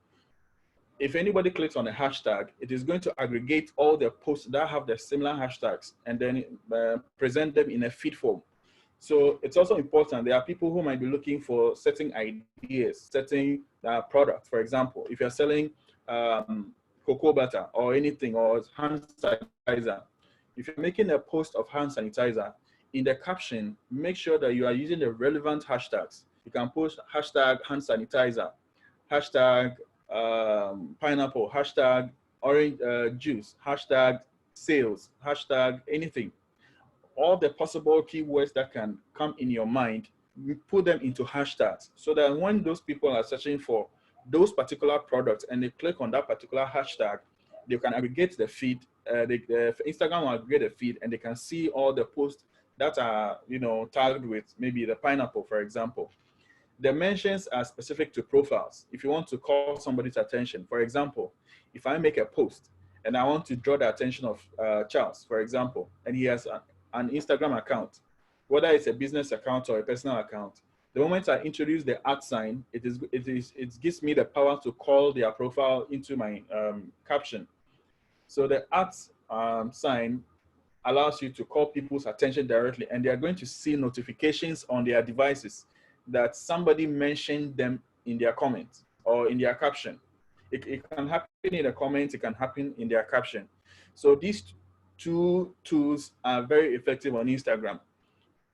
if anybody clicks on a hashtag, it is going to aggregate all the posts that have the similar hashtags and then present them in a feed form. So it's also important. There are people who might be looking for certain ideas, certain products. For example, if you're selling cocoa butter or anything, or hand sanitizer, if you're making a post of hand sanitizer, in the caption, make sure that you are using the relevant hashtags. You can post hashtag hand sanitizer, hashtag pineapple, hashtag orange juice, hashtag sales, hashtag anything. All the possible keywords that can come in your mind, put them into hashtags, so that when those people are searching for those particular products and they click on that particular hashtag, they can aggregate the feed. Instagram will aggregate the feed, and they can see all the posts that are, tagged with maybe the pineapple, for example. The mentions are specific to profiles. If you want to call somebody's attention, for example, if I make a post and I want to draw the attention of Charles, for example, and he has an Instagram account, whether it's a business account or a personal account, the moment I introduce the @ sign, it gives me the power to call their profile into my caption. So the @ sign allows you to call people's attention directly, and they are going to see notifications on their devices that somebody mentioned them in their comment or in their caption. It can happen in the comments, it can happen in their caption. So these two tools are very effective on Instagram.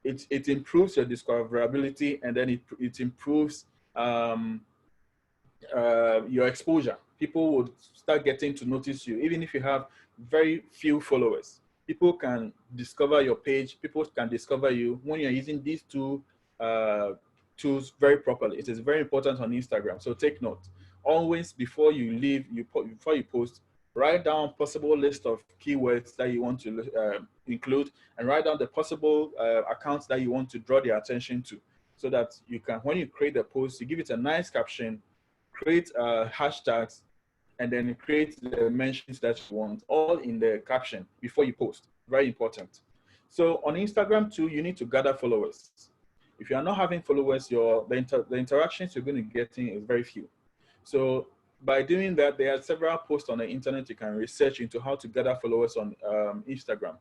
It improves your discoverability, and then it improves your exposure. People would start getting to notice you, even if you have very few followers. People can discover your page. People can discover you when you're using these two tools very properly. It is very important on Instagram. So take note. Always, before you leave, before you post, Write down possible list of keywords that you want to include, and write down the possible accounts that you want to draw their attention to, so that you can, when you create the post, you give it a nice caption, create hashtags, and then create the mentions that you want, all in the caption before you post. Very important. So on Instagram too, you need to gather followers. If you are not having followers, the interactions you're going to get in is very few. So by doing that, there are several posts on the internet you can research into how to gather followers on Instagram.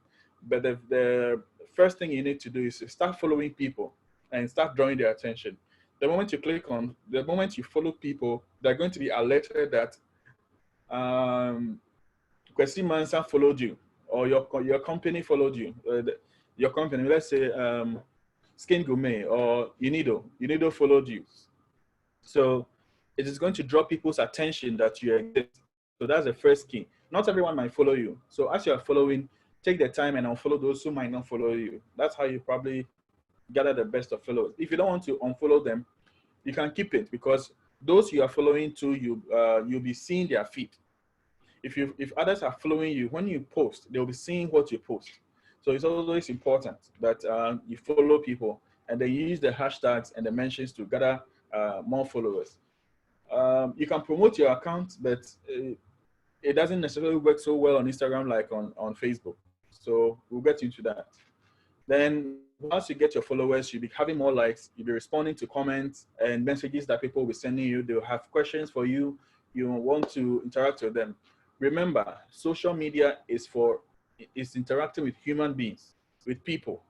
But the first thing you need to do is to start following people and start drawing their attention. The moment you follow people, they're going to be alerted that Kwesi Mansa followed you, or your company followed you. Your company, let's say Skin Gourmet or Unido followed you. So it is going to draw people's attention that you exist. So that's the first key. Not everyone might follow you. So as you are following, take the time and unfollow those who might not follow you. That's how you probably gather the best of followers. If you don't want to unfollow them, you can keep it, because those you are following too, you'll be seeing their feed. If others are following you, when you post, they'll be seeing what you post. So it's always important that you follow people, and then you use the hashtags and the mentions to gather more followers. You can promote your account, but it doesn't necessarily work so well on Instagram like on Facebook. So we'll get into that. Then once you get your followers, you'll be having more likes, you'll be responding to comments and messages that people will be sending you. They'll have questions for you. You want to interact with them. Remember, social media is interacting with human beings, with people.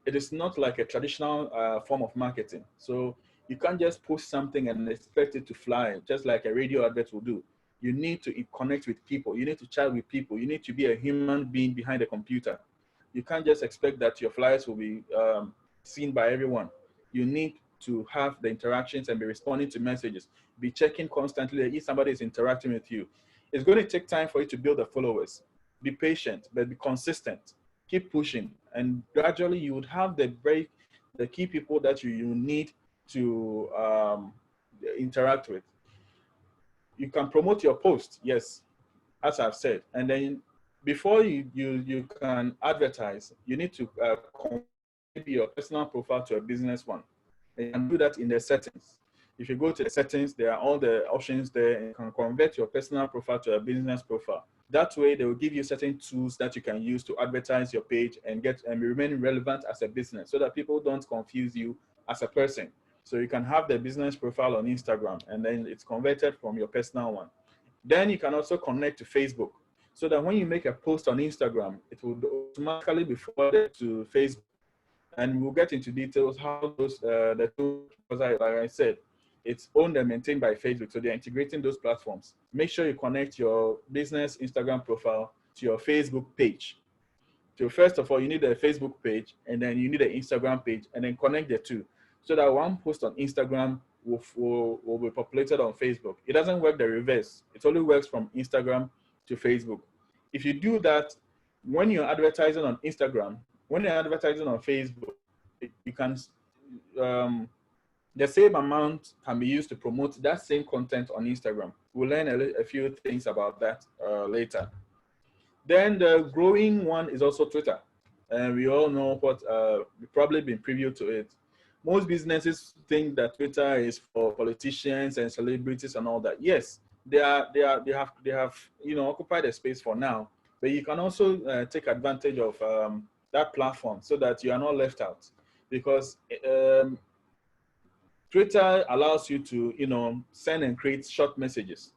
It is not like a traditional form of marketing. So you can't just post something and expect it to fly, just like a radio advert will do. You need to connect with people. You need to chat with people. You need to be a human being behind a computer. You can't just expect that your flyers will be seen by everyone. You need to have the interactions and be responding to messages. Be checking constantly if somebody is interacting with you. It's going to take time for you to build the followers. Be patient, but be consistent. Keep pushing, and gradually you would have the key people that you need to interact with. You can promote your post, yes, as I've said, and then before you can advertise, you need to convert your personal profile to a business one. And you can do that in the settings. If you go to the settings, there are all the options there, and you can convert your personal profile to a business profile. That way, they will give you certain tools that you can use to advertise your page and remain relevant as a business, so that people don't confuse you as a person. So you can have the business profile on Instagram, and then it's converted from your personal one. Then you can also connect to Facebook, so that when you make a post on Instagram, it will automatically be forwarded to Facebook. And we'll get into details how those the tools, like I said, it's owned and maintained by Facebook, so they're integrating those platforms. Make sure you connect your business Instagram profile to your Facebook page. So first of all, you need a Facebook page, and then you need an Instagram page, and then connect the two, so that one post on Instagram will be populated on Facebook. It doesn't work the reverse. It only works from Instagram to Facebook. If you do that, when you're advertising on Instagram, when you're advertising on Facebook, you can the same amount can be used to promote that same content on Instagram. We'll learn a few things about that later. Then the growing one is also Twitter. And we all know what, we've probably been preview to it. Most businesses think that Twitter is for politicians and celebrities and all that. Yes, they have occupied a space for now, but you can also take advantage of that platform so that you are not left out, because Twitter allows you to, send and create short messages.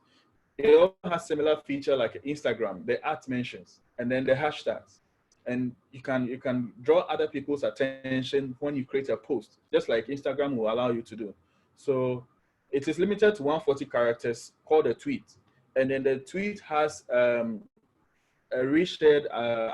It also has similar feature like Instagram, the @ mentions, and then the hashtags. And you can draw other people's attention when you create a post, just like Instagram will allow you to do. So it is limited to 140 characters, called a tweet. And then the tweet has a reshared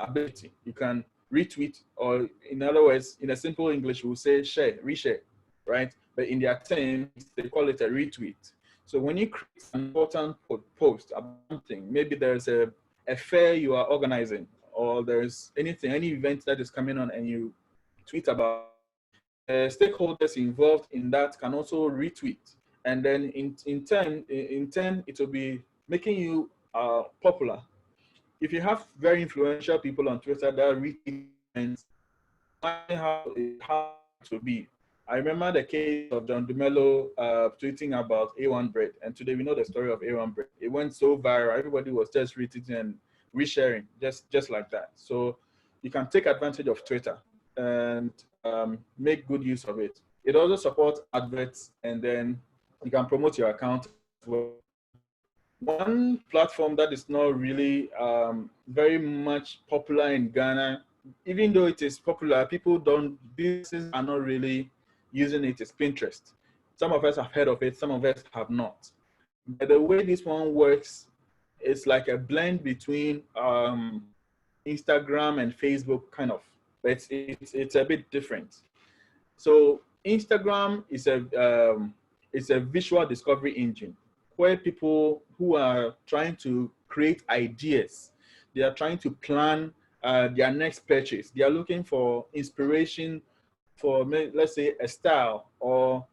ability. You can retweet, or in other words, in a simple English, we'll say share, reshare, right? But in their terms, they call it a retweet. So when you create an important post about something, maybe there's a fair you are organizing, or there's any event that is coming on and you tweet about, stakeholders involved in that can also retweet. And then in turn, it will be making you popular. If you have very influential people on Twitter that retweet comments, how it will be. I remember the case of John DeMello tweeting about A1 bread, and today we know the story of A1 bread. It went so viral, everybody was just retweeting and resharing, just like that. So you can take advantage of Twitter and make good use of it. It also supports adverts, and then you can promote your account as well. One platform that is not really very much popular in Ghana, even though it is popular, businesses are not really using it, is Pinterest. Some of us have heard of it, some of us have not. But the way this one works, it's like a blend between Instagram and Facebook, kind of, but it's a bit different. So Instagram is a visual discovery engine where people who are trying to create ideas, they are trying to plan their next purchase. They are looking for inspiration for, let's say, a style, or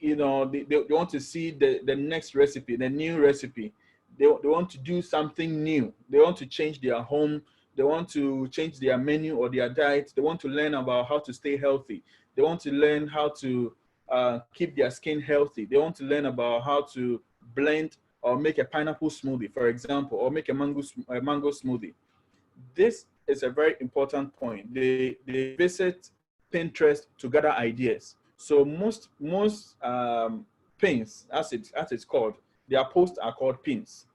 you know, they want to see the next recipe, the new recipe. They want to do something new. They want to change their home. They want to change their menu or their diet. They want to learn about how to stay healthy. They want to learn how to keep their skin healthy. They want to learn about how to blend or make a pineapple smoothie, for example, or make a mango smoothie. This is a very important point. They visit Pinterest to gather ideas. So most pins, as it's called, their posts are called pins,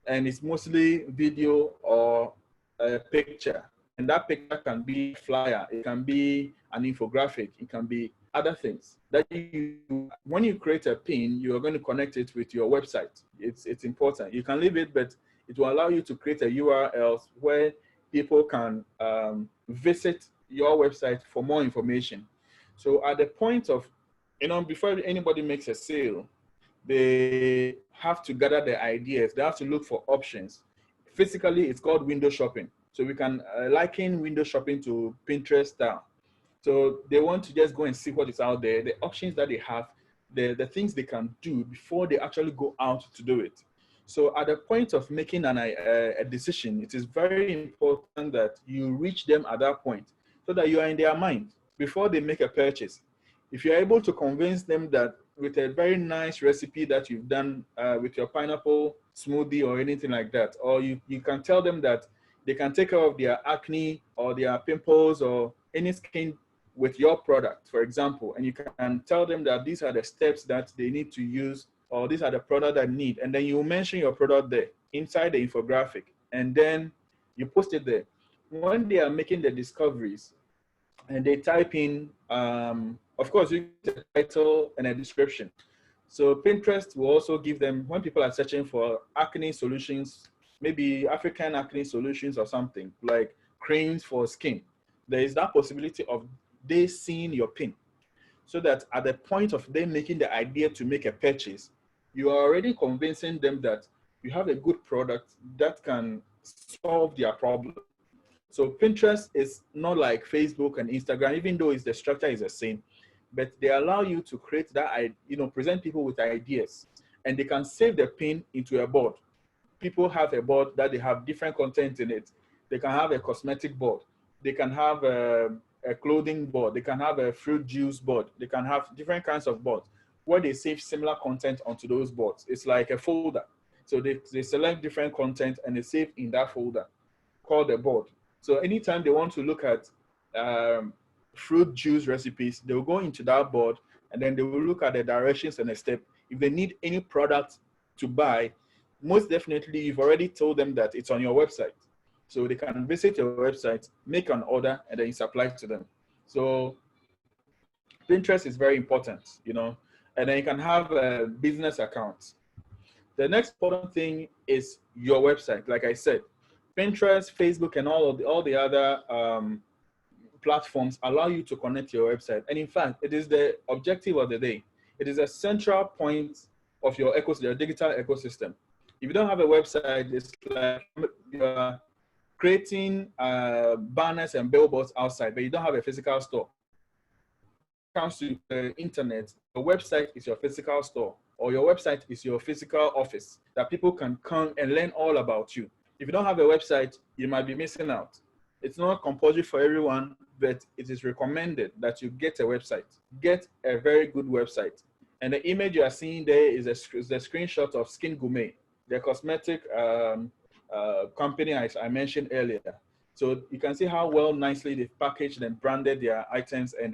and it's mostly video or a picture. And that picture can be a flyer, it can be an infographic, it can be other things that when you create a pin, you are going to connect it with your website. It's important. You can leave it, but it will allow you to create a URL where people can visit your website for more information. So at the point of, before anybody makes a sale, they have to gather their ideas. They have to look for options. Physically, it's called window shopping. So we can liken window shopping to Pinterest style. So they want to just go and see what is out there, the options that they have, the things they can do before they actually go out to do it. So at the point of making a decision, it is very important that you reach them at that point so that you are in their mind before they make a purchase. If you're able to convince them that with a very nice recipe that you've done with your pineapple smoothie or anything like that, or you can tell them that they can take care of their acne or their pimples or any skin with your product, for example, and you can tell them that these are the steps that they need to use, or these are the product I need, and then you mention your product there inside the infographic, and then you post it there. When they are making the discoveries and they type in, of course, you get a title and a description. So Pinterest will also give them, when people are searching for acne solutions, maybe African acne solutions or something, like creams for skin, there is that possibility of they seeing your pin, so that at the point of them making the idea to make a purchase, you are already convincing them that you have a good product that can solve their problem. So Pinterest is not like Facebook and Instagram, even though the structure is the same, but they allow you to create that, present people with ideas, and they can save the pin into a board. People have a board that they have different content in it. They can have a cosmetic board. They can have a clothing board. They can have a fruit juice board. They can have different kinds of boards where they save similar content onto those boards. It's like a folder. So they select different content and they save in that folder called a board. So anytime they want to look at fruit juice recipes, they'll go into that board and then they will look at the directions and the step. If they need any product to buy, most definitely you've already told them that it's on your website. So they can visit your website, make an order, and then you supply to them. So Pinterest is very important, and then you can have a business account. The next important thing is your website. Like I said, Pinterest, Facebook, and all the other platforms allow you to connect your website. And in fact, it is the objective of the day. It is a central point of your digital ecosystem. If you don't have a website, it's like you're creating banners and billboards outside, but you don't have a physical store. When it comes to the internet, the website is your physical store, or your website is your physical office that people can come and learn all about you. If you don't have a website, you might be missing out. It's not compulsory for everyone, but it is recommended that you get a website. Get a very good website. And the image you are seeing there is a screenshot of Skin Gourmet, the cosmetic company I mentioned earlier. So you can see how well nicely they've packaged and branded their items, and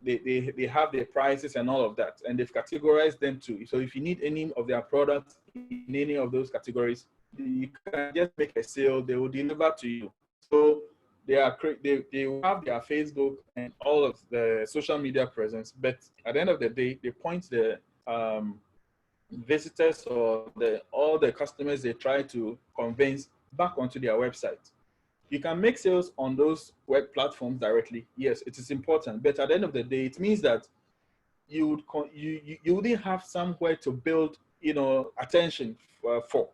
they have their prices and all of that, and they've categorized them too. So if you need any of their products in any of those categories, you can just make a sale, they will deliver to you. So they will have their Facebook and all of the social media presence, but at the end of the day, they point the visitors or all the customers they try to convince back onto their website. You can make sales on those web platforms directly. Yes, it is important, but at the end of the day, it means that you wouldn't have somewhere to build, attention for.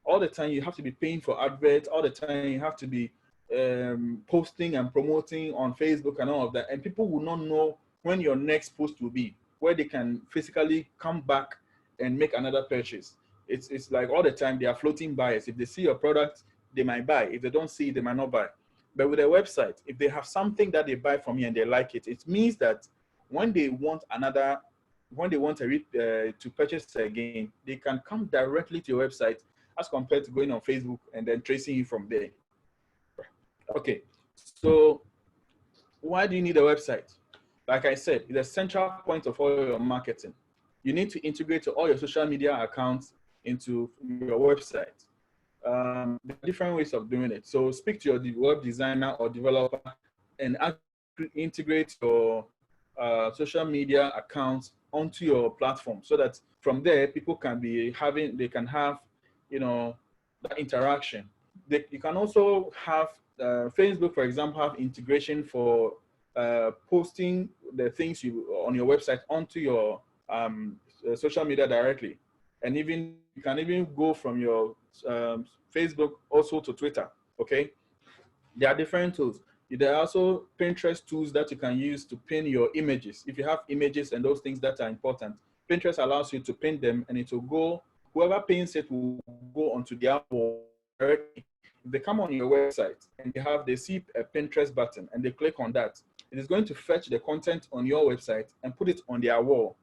All the time you have to be paying for adverts. All the time you have to be posting and promoting on Facebook and all of that, and people will not know when your next post will be, where they can physically come back and make another purchase. It's like all the time they are floating buyers. If they see your product, they might buy. If they don't see it, they might not buy. But with a website, if they have something that they buy from you and they like it, it means that when they want to purchase again, they can come directly to your website as compared to going on Facebook and then tracing you from there. Okay, so why do you need a website? Like I said, it's a central point of all your marketing. You need to integrate all your social media accounts into your website. There are different ways of doing it. So speak to your web designer or developer and integrate your social media accounts onto your platform, so that from there people can have that interaction. You can also have Facebook, for example, have integration for posting the things on your website onto your social media directly. And you can even go from your Facebook also to Twitter, okay? There are different tools. There are also Pinterest tools that you can use to pin your images. If you have images and those things that are important, Pinterest allows you to pin them, and it will go, whoever pins it will go onto their wall directly. If they come on your website and they see a Pinterest button and they click on that, it is going to fetch the content on your website and put it on their wall.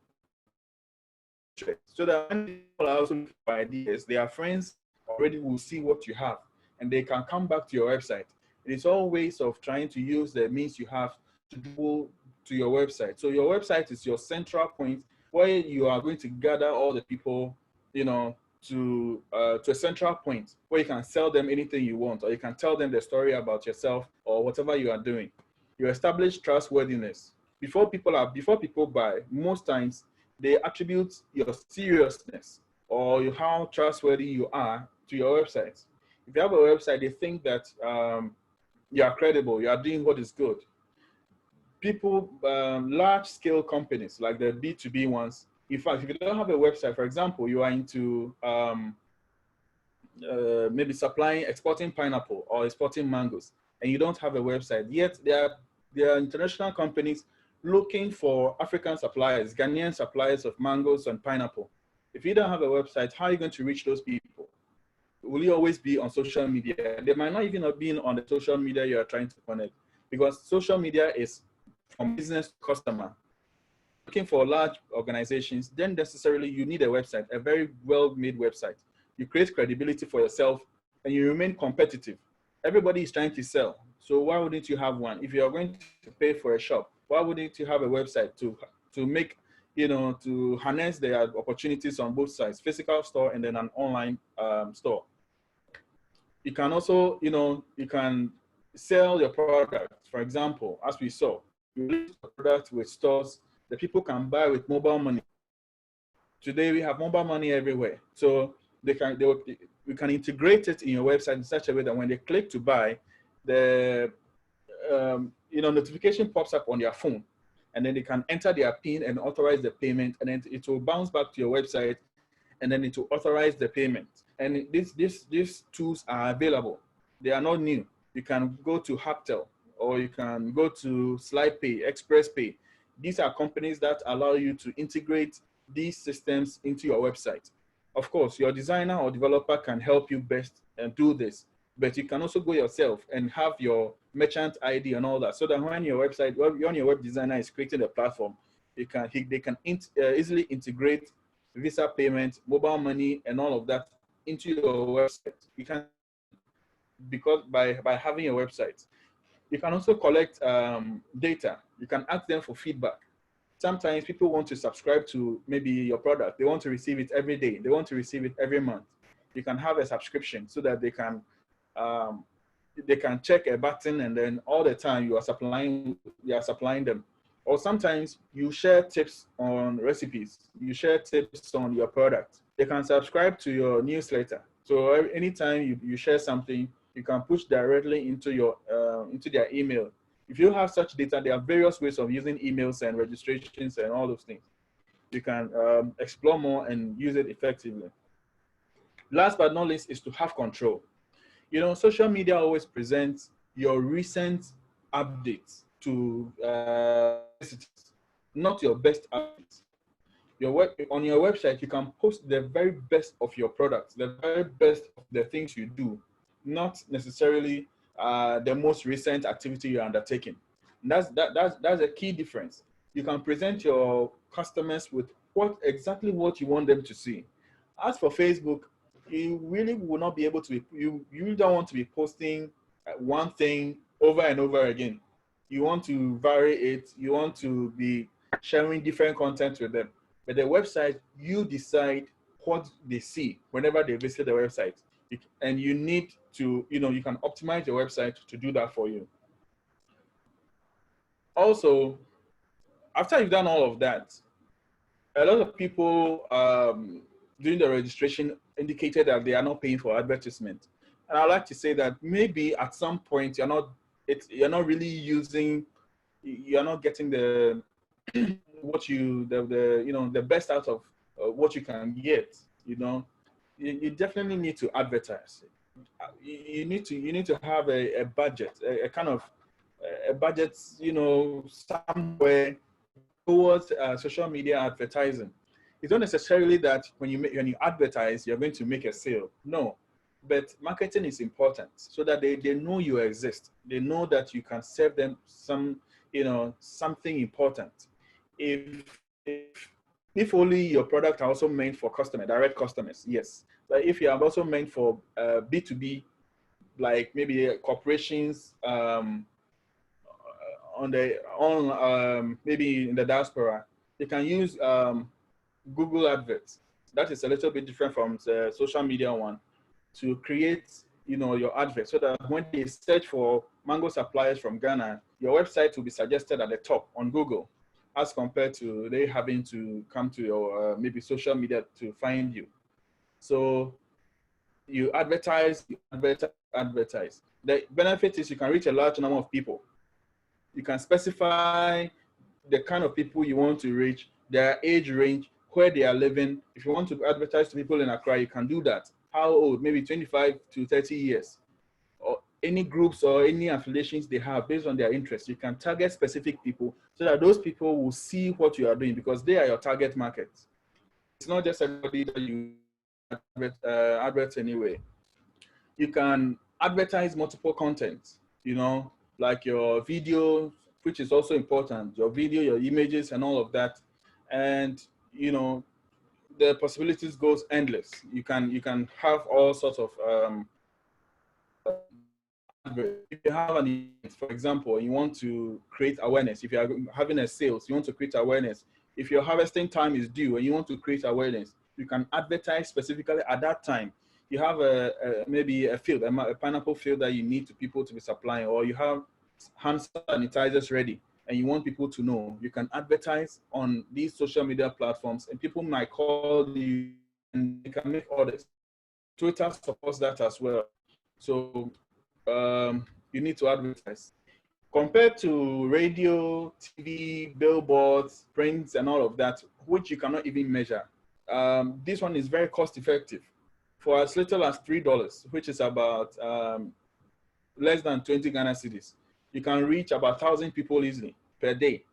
So that when people are also looking for ideas, their friends already will see what you have and they can come back to your website. It's all ways of trying to use the means you have to go to your website. So your website is your central point where you are going to gather all the people, to a central point where you can sell them anything you want, or you can tell them the story about yourself or whatever you are doing. You establish trustworthiness. Before people buy, most times they attribute your seriousness or how trustworthy you are to your website. If you have a website, they think that you are credible, you are doing what is good. People, large-scale companies like the B2B ones, in fact, if you don't have a website, for example, you are into maybe exporting pineapple or exporting mangoes, and you don't have a website, yet there are international companies looking for African suppliers, Ghanaian suppliers of mangoes and pineapple. If you don't have a website, how are you going to reach those people? Will you always be on social media? They might not even have been on the social media you are trying to connect, because social media is from business to customer. Looking for large organizations, then necessarily you need a website, a very well-made website. You create credibility for yourself and you remain competitive. Everybody is trying to sell. So why wouldn't you have one? If you are going to pay for a shop, why wouldn't you have a website to make, to harness the opportunities on both sides, physical store and then an online store? You can also, you can sell your product. For example, as we saw, you list your product with stores that people can buy with mobile money. Today we have mobile money everywhere. So we can integrate it in your website in such a way that when they click to buy, the notification pops up on their phone, and then they can enter their PIN and authorize the payment, and then it will bounce back to your website, and then it will authorize the payment. And these tools are available. They are not new. You can go to Haptel, or you can go to SlidePay, ExpressPay. These are companies that allow you to integrate these systems into your website. Of course, your designer or developer can help you best and do this, but you can also go yourself and have your merchant ID and all that, so that when your website, when your web designer is creating a platform, they can easily integrate Visa payment, mobile money, and all of that into your website. You can, because by having a website, you can also collect data. You can ask them for feedback. Sometimes people want to subscribe to maybe your product. They want to receive it every day. They want to receive it every month. You can have a subscription so that they can check a button, and then all the time you are supplying them. Or sometimes you share tips on recipes. You share tips on your product. They can subscribe to your newsletter. So anytime you share something, you can push directly into their email. If you have such data, there are various ways of using emails and registrations and all those things. You can explore more and use it effectively. Last but not least is to have control. You know, social media always presents your recent updates to visitors, not your best updates. On your website, you can post the very best of your products, the very best of the things you do, not necessarily the most recent activity you're undertaking. And that's a key difference. You can present your customers with exactly what you want them to see. As for Facebook, you really will not be able to you don't want to be posting one thing over and over again. You want to vary it. You want to be sharing different content with them. But the website, you decide what they see whenever they visit the website. And you need to, you can optimize your website to do that for you. Also, after you've done all of that, a lot of people during the registration indicated that they are not paying for advertisement. And I'd like to say that maybe at some point you're not really using, you're not getting the the best out of what you can get. You definitely need to advertise. You need to have a budget, a kind of a budget, somewhere towards social media advertising. It's not necessarily that when you advertise, you're going to make a sale. No, but marketing is important so that they know you exist. They know that you can serve them something important. If only your product are also meant for direct customers, yes. But if you are also meant for B2B, like maybe corporations maybe in the diaspora, you can use Google Adverts. That is a little bit different from the social media one, to create your advert, so that when they search for mango suppliers from Ghana, your website will be suggested at the top on Google, as compared to they having to come to your maybe social media to find you. So you advertise. The benefit is you can reach a large number of people. You can specify the kind of people you want to reach, their age range, where they are living. If you want to advertise to people in Accra, you can do that. How old? Maybe 25 to 30 years. Or any groups or any affiliations they have based on their interests. You can target specific people so that those people will see what you are doing, because they are your target market. It's not just everybody that you advert anyway. You can advertise multiple content, like your video, which is also important, your video, your images, and all of that. And the possibilities goes endless. You can have all sorts of if you have an event, for example, you want to create awareness. If you are having a sales, you want to create awareness. If your harvesting time is due and you want to create awareness, you can advertise specifically at that time. You have maybe a field, a pineapple field that you need people to be supplying, or you have hand sanitizers ready and you want people to know. You can advertise on these social media platforms, and people might call you and you can make orders. Twitter supports that as well. So you need to advertise. Compared to radio, TV, billboards, prints, and all of that, which you cannot even measure, this one is very cost effective. For as little as $3, which is about less than 20 Ghana cedis, you can reach about 1,000 people easily per day.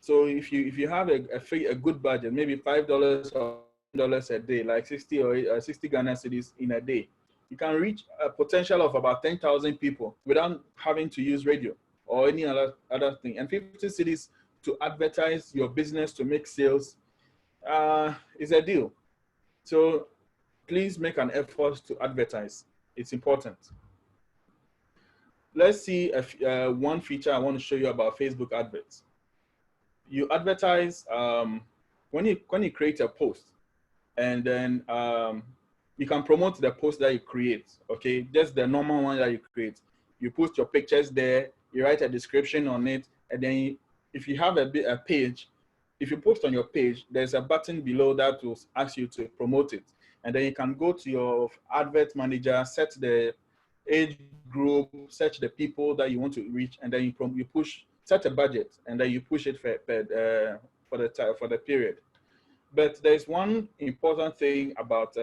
So if you have a good budget, maybe $5 or $10 a day, like 60 or 60 Ghana cedis in a day, you can reach a potential of about 10,000 people without having to use radio or any other thing. And 50 cedis to advertise your business, to make sales, is a deal. So please make an effort to advertise. It's important. Let's see one feature I want to show you about Facebook adverts. You advertise when you create a post, and then you can promote the post that you create. Okay, just the normal one that you create. You post your pictures there. You write a description on it, and then if you have a page, if you post on your page, there's a button below that will ask you to promote it, and then you can go to your advert manager, set the age group, search the people that you want to reach, and then you push, set a budget, and then you push it for the period. But there's one important thing about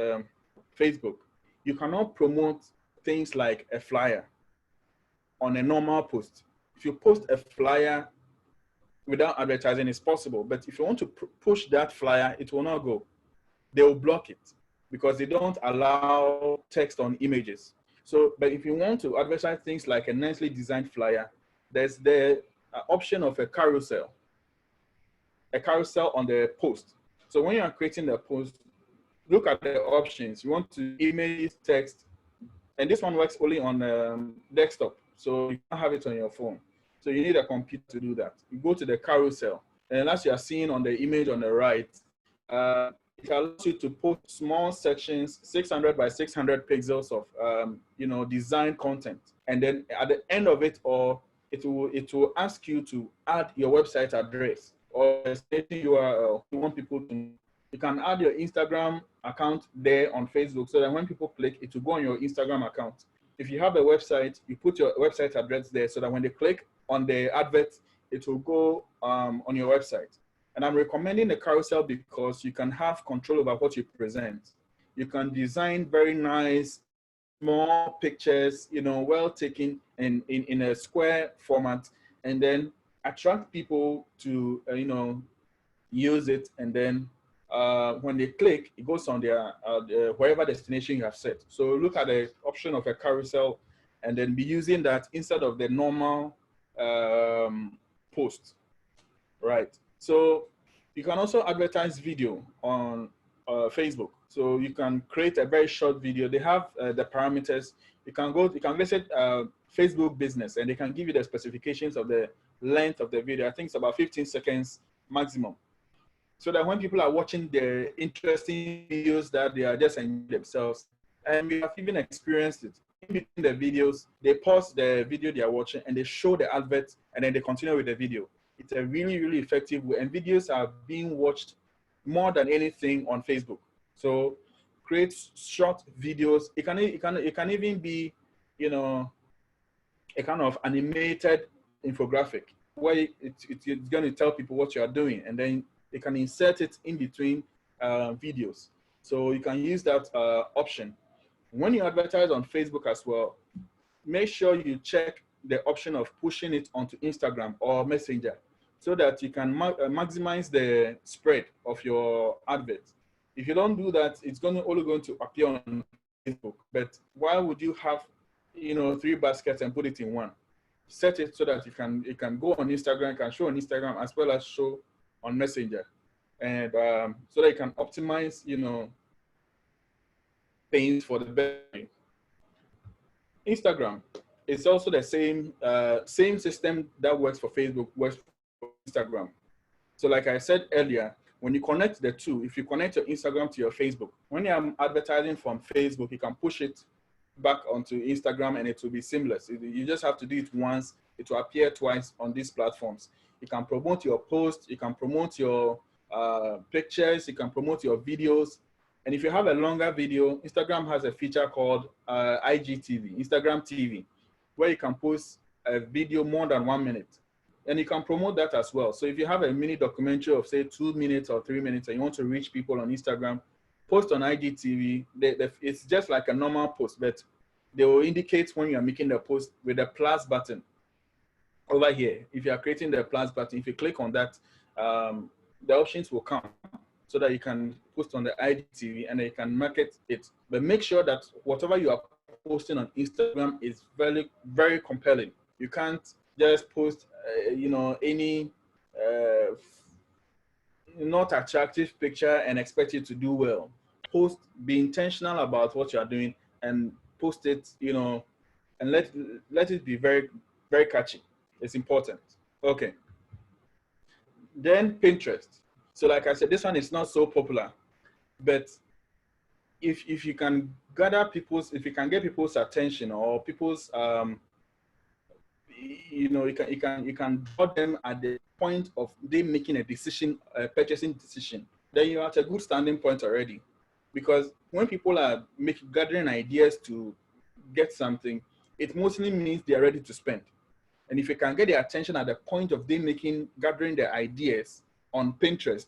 Facebook. You cannot promote things like a flyer on a normal post. If you post a flyer without advertising, it's possible. But if you want to push that flyer, it will not go. They will block it because they don't allow text on images. So, but if you want to advertise things like a nicely designed flyer, there's the option of a carousel on the post. So when you are creating the post, look at the options. You want to image, text, and this one works only on desktop. So you can't have it on your phone. So you need a computer to do that. You go to the carousel, and as you are seeing on the image on the right, it allows you to post small sections, 600 by 600 pixels of design content, and then at the end of it all, it will ask you to add your website address or stating URL. You want people to. You can add your Instagram account there on Facebook, so that when people click, it will go on your Instagram account. If you have a website, you put your website address there, so that when they click on the advert, it will go on your website. And I'm recommending the carousel because you can have control over what you present. You can design very nice, small pictures, well taken in a square format, and then attract people to, use it. And then when they click, it goes on their wherever destination you have set. So look at the option of a carousel, and then be using that instead of the normal post, right? So you can also advertise video on Facebook. So you can create a very short video. They have the parameters. You can visit Facebook Business, and they can give you the specifications of the length of the video. I think it's about 15 seconds maximum. So that when people are watching the interesting videos that they are just enjoying themselves, and we have even experienced it. In between the videos, they pause the video they are watching and they show the advert, and then they continue with the video. It's a really, really effective way, and videos are being watched more than anything on Facebook. So create short videos. It can even be, a kind of animated infographic where it's going to tell people what you are doing, and then they can insert it in between videos. So you can use that option. When you advertise on Facebook as well, make sure you check the option of pushing it onto Instagram or Messenger, so that you can maximize the spread of your advert. If you don't do that, it's only going to appear on Facebook. But why would you have, 3 baskets and put it in one? Set it so that it can go on Instagram, can show on Instagram as well as show on Messenger, and so that you can optimize, things for the best. Instagram, it's also the same system that works for Facebook works for Instagram. So like I said earlier, when you connect the two, if you connect your Instagram to your Facebook, when you're advertising from Facebook, you can push it back onto Instagram and it will be seamless. You just have to do it once. It will appear twice on these platforms. You can promote your posts, you can promote your pictures, you can promote your videos. And if you have a longer video, Instagram has a feature called IGTV, Instagram TV, where you can post a video more than 1 minute. And you can promote that as well. So if you have a mini documentary of say 2 minutes or 3 minutes and you want to reach people on Instagram, post on IGTV. It's just like a normal post, but they will indicate when you are making the post with the plus button over here. If you are creating the plus button, if you click on that, the options will come so that you can post on the IGTV and you can market it. But make sure that whatever you are posting on Instagram is very, very compelling. You can't just post, any not attractive picture and expect it to do well. Be intentional about what you are doing and post it, and let it be very, very catchy. It's important. Okay. Then Pinterest. So like I said, this one is not so popular, but if you can if you can get people's attention or people's, you can draw them at the point of them making a decision, a purchasing decision, then you're at a good standing point already. Because when people are gathering ideas to get something, it mostly means they're ready to spend. And if you can get their attention at the point of them gathering their ideas on Pinterest,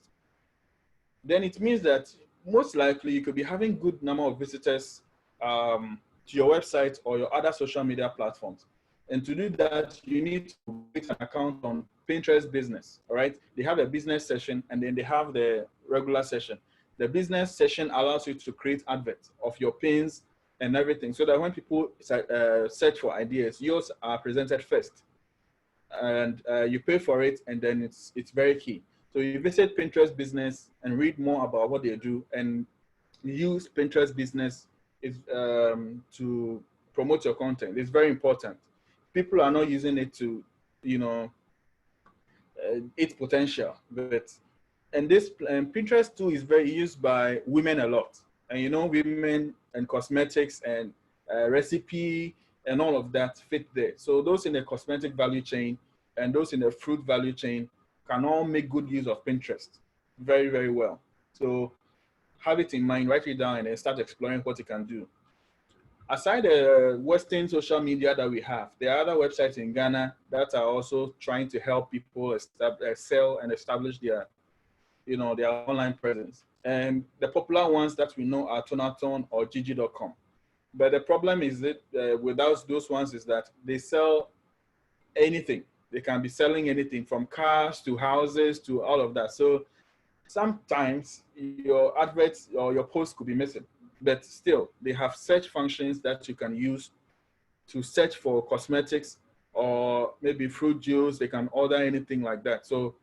then it means that most likely you could be having good number of visitors to your website or your other social media platforms. And to do that, you need to create an account on Pinterest Business, all right? They have a business session and then they have the regular session. The business session allows you to create adverts of your pins and everything so that when people search for ideas, yours are presented first. And you pay for it, and then it's very key. So you visit Pinterest Business and read more about what they do, and use Pinterest Business to promote your content. It's very important. People are not using it to, its potential. And Pinterest too is very used by women a lot. And women and cosmetics and recipe and all of that fit there. So those in the cosmetic value chain and those in the fruit value chain can all make good use of Pinterest very, very well. So have it in mind, write it down, and then start exploring what you can do. Aside the Western social media that we have, there are other websites in Ghana that are also trying to help people sell and establish their online presence. And the popular ones that we know are Tonaton or Gigi.com. But the problem is that without those ones is that they sell anything. They can be selling anything from cars to houses to all of that. So sometimes your adverts or your posts could be missing, but still they have search functions that you can use to search for cosmetics or maybe fruit juice. They can order anything like that. So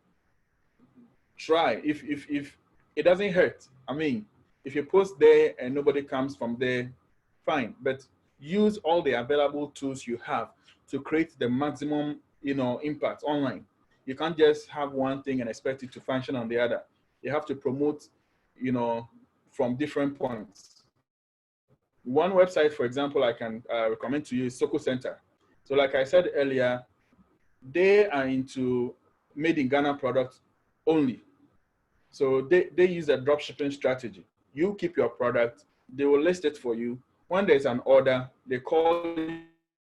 try, if it doesn't hurt. I mean, if you post there and nobody comes from there, fine, but use all the available tools you have to create the maximum, impact online. You can't just have one thing and expect it to function on the other. You have to promote, from different points. One website, for example, I can recommend to you is Soko Center. So like I said earlier, they are into made in Ghana products only. So they use a drop shipping strategy. You keep your product, they will list it for you. When there's an order, they call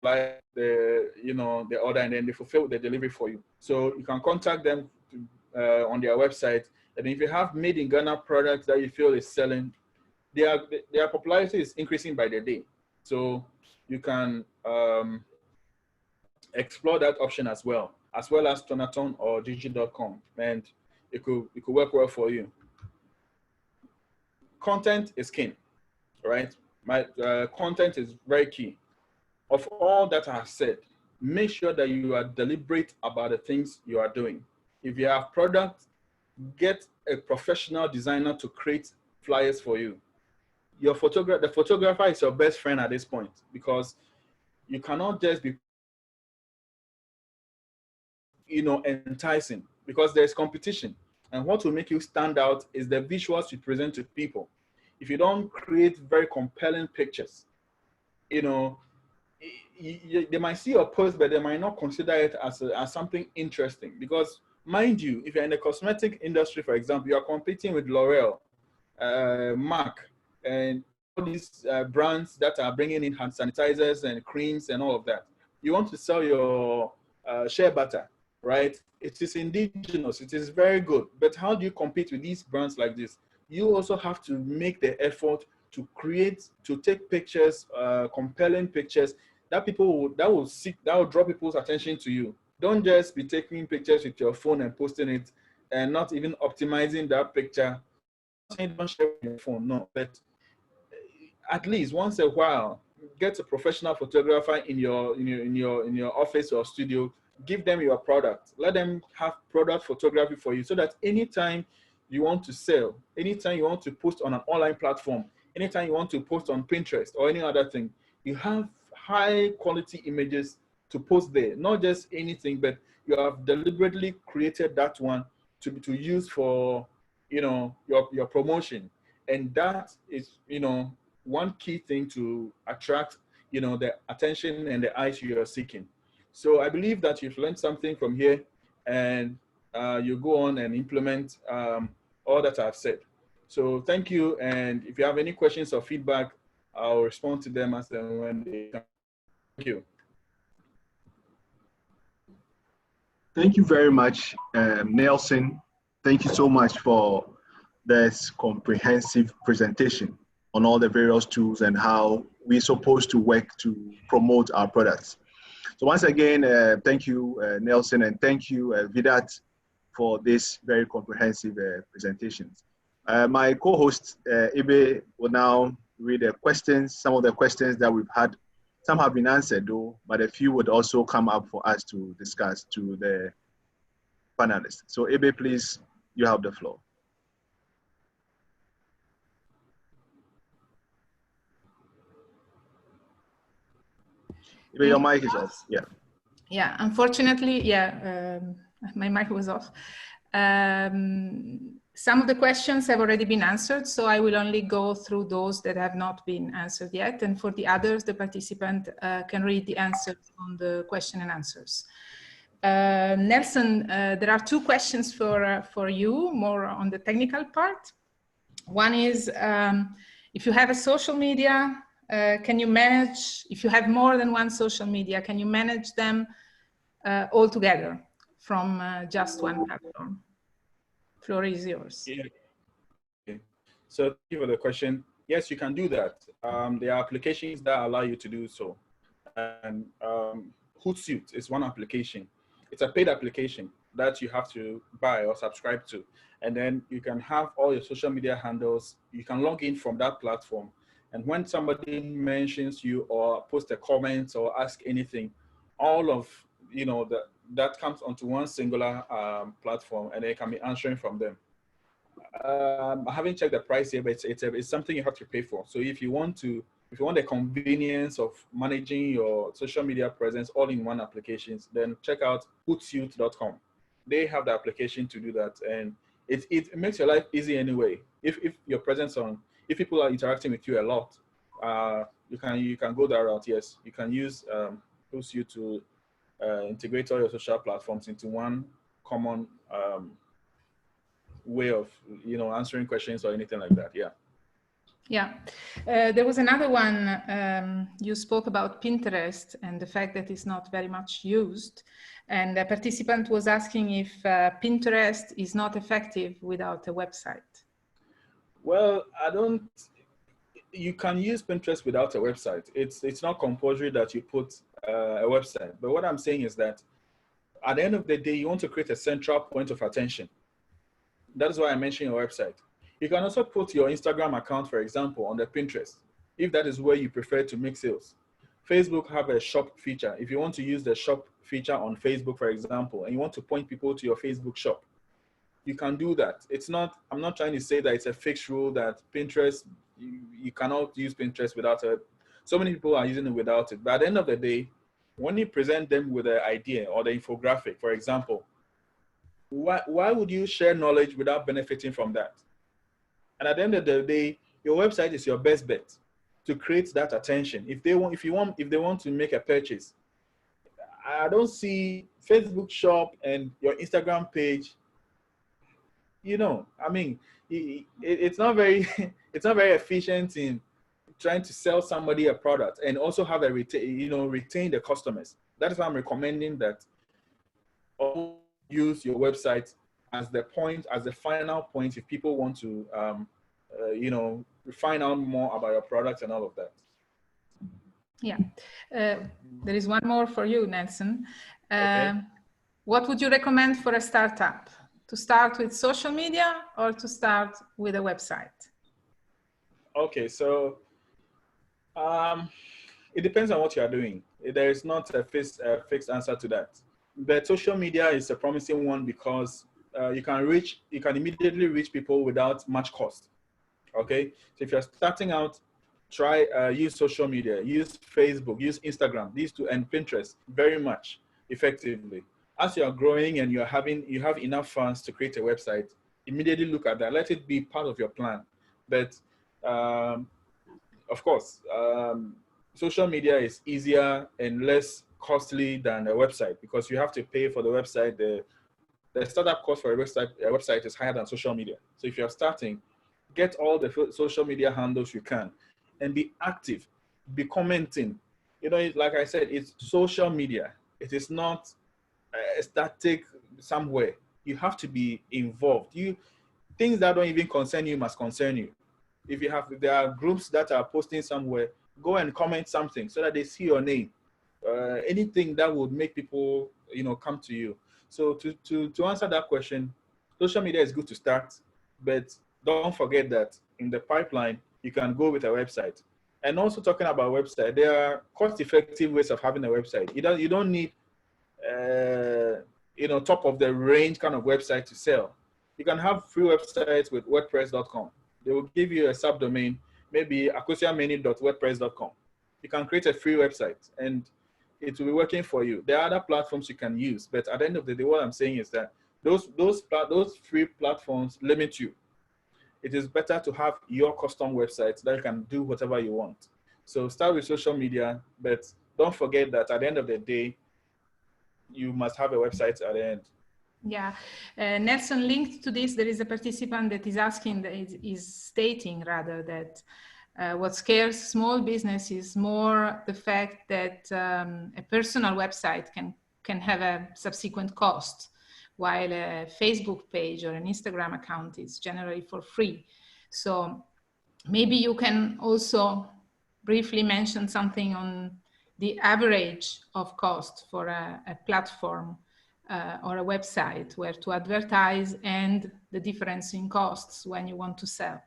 like the order, and then they fulfill the delivery for you. So you can contact them on their website. And if you have made in Ghana products that you feel is selling, their popularity is increasing by the day. So you can explore that option as well as Tonaton or Gigi.com, and it could work well for you. Content is king, right? Content is very key. Of all that I have said, make sure that you are deliberate about the things you are doing. If you have products, get a professional designer to create flyers for you. The photographer is your best friend at this point, because you cannot just be, enticing, because there's competition. And what will make you stand out is the visuals you present to people. If you don't create very compelling pictures, they might see your post, but they might not consider it as something interesting. Because mind you, if you're in the cosmetic industry, for example, you're competing with L'Oreal, MAC, and all these brands that are bringing in hand sanitizers and creams and all of that. You want to sell your shea butter, right? It is indigenous, it is very good. But how do you compete with these brands like this? You also have to make the effort to take pictures, compelling pictures that will draw people's attention to you. Don't just be taking pictures with your phone and posting it and not even optimizing that picture. Don't share with your phone, no, but at least once a while, get a professional photographer in your office or studio. Give them your product. Let them have product photography for you, so that anytime you want to sell, anytime you want to post on an online platform, anytime you want to post on Pinterest or any other thing, you have high quality images to post there. Not just anything, but you have deliberately created that one to use for, you know, your promotion. And that is, you know, one key thing to attract, you know, the attention and the eyes you are seeking. So I believe that you've learned something from here, and you go on and implement all that I've said. So thank you. And if you have any questions or feedback, I'll respond to them as and when they come. Thank you. Thank you very much, Nelson. Thank you so much for this comprehensive presentation on all the various tools and how we're supposed to work to promote our products. So once again, thank you, Nelson, and thank you, Vidat, for this very comprehensive presentations. My co-host, Ibe, will now read the questions, some of the questions that we've had. Some have been answered though, but a few would also come up for us to discuss to the panelists. So Ibe, please, you have the floor. Ibe, your mic is off. Yeah. Yeah, unfortunately, yeah, my mic was off. Some of the questions have already been answered, so I will only go through those that have not been answered yet. And for the others, the participant can read the answers on the question and answers. Nelson, there are two questions for you, more on the technical part. One is, if you have a social media, can you manage, if you have more than one social media, can you manage them all together from just one platform? Floor is yours. Yeah. Okay. So thank you for the question. Yes, you can do that. There are applications that allow you to do so. And Hootsuite is one application. It's a paid application that you have to buy or subscribe to. And then you can have all your social media handles. You can log in from that platform. And when somebody mentions you or post a comment or ask anything, all of, you know, that comes onto one singular platform, and they can be answering from them. I haven't checked the price here, but it's something you have to pay for. So if you want the convenience of managing your social media presence all in one application, then check out hootsuite.com. They have the application to do that, and it makes your life easy anyway. If your presence if people are interacting with you a lot, you can go that route. Yes, you can use Hootsuite to integrate all your social platforms into one common way of, you know, answering questions or anything like that. Yeah. Yeah, there was another one. You spoke about Pinterest and the fact that it's not very much used. And a participant was asking if Pinterest is not effective without a website. Well, you can use Pinterest without a website. It's not compulsory that you put a website. But what I'm saying is that at the end of the day, you want to create a central point of attention. That is why I mentioned your website. You can also put your Instagram account, for example, on the Pinterest, if that is where you prefer to make sales. Facebook have a shop feature. If you want to use the shop feature on Facebook, for example, and you want to point people to your Facebook shop, you can do that. I'm not trying to say that it's a fixed rule that Pinterest, you cannot use Pinterest without it. So many people are using it without it. But at the end of the day, when you present them with an idea or the infographic, for example, why would you share knowledge without benefiting from that? And at the end of the day, your website is your best bet to create that attention. If they want to make a purchase, I don't see Facebook shop and your Instagram page. You know, I mean, it's not very efficient in trying to sell somebody a product and also have retain the customers. That is why I'm recommending that use your website as the final point if people want to find out more about your products and all of that. Yeah, there is one more for you, Nelson. Okay. What would you recommend for a startup? To start with social media or to start with a website? Okay, so it depends on what you are doing. There is not a fixed answer to that. But social media is a promising one because you can immediately reach people without much cost. Okay, so if you're starting out, try use social media, use Facebook, use Instagram, these two, and Pinterest very much effectively. As you are growing and you have enough funds to create a website, immediately look at that. Let it be part of your plan. But of course, social media is easier and less costly than a website because you have to pay for the website. The startup cost for a website is higher than social media. So if you're starting, get all the social media handles you can and be active, be commenting. You know, like I said, it's social media. It is not static somewhere. You have to be involved. Things that don't even concern you must concern you. If there are groups that are posting somewhere, go and comment something so that they see your name. Anything that would make people, come to you. So to answer that question, social media is good to start, but don't forget that in the pipeline, you can go with a website. And also talking about website, there are cost-effective ways of having a website. You don't need, top of the range kind of website to sell. You can have free websites with WordPress.com. They will give you a subdomain, maybe akosiameni.wordpress.com. You can create a free website and it will be working for you. There are other platforms you can use, but at the end of the day, what I'm saying is that those free platforms limit you. It is better to have your custom website that you can do whatever you want. So start with social media, but don't forget that at the end of the day, you must have a website at the end. Yeah, Nelson, linked to this, there is a participant that is asking, is stating rather that what scares small business is more the fact that a personal website can have a subsequent cost, while a Facebook page or an Instagram account is generally for free. So maybe you can also briefly mention something on the average of cost for a platform or a website where to advertise and the difference in costs when you want to sell.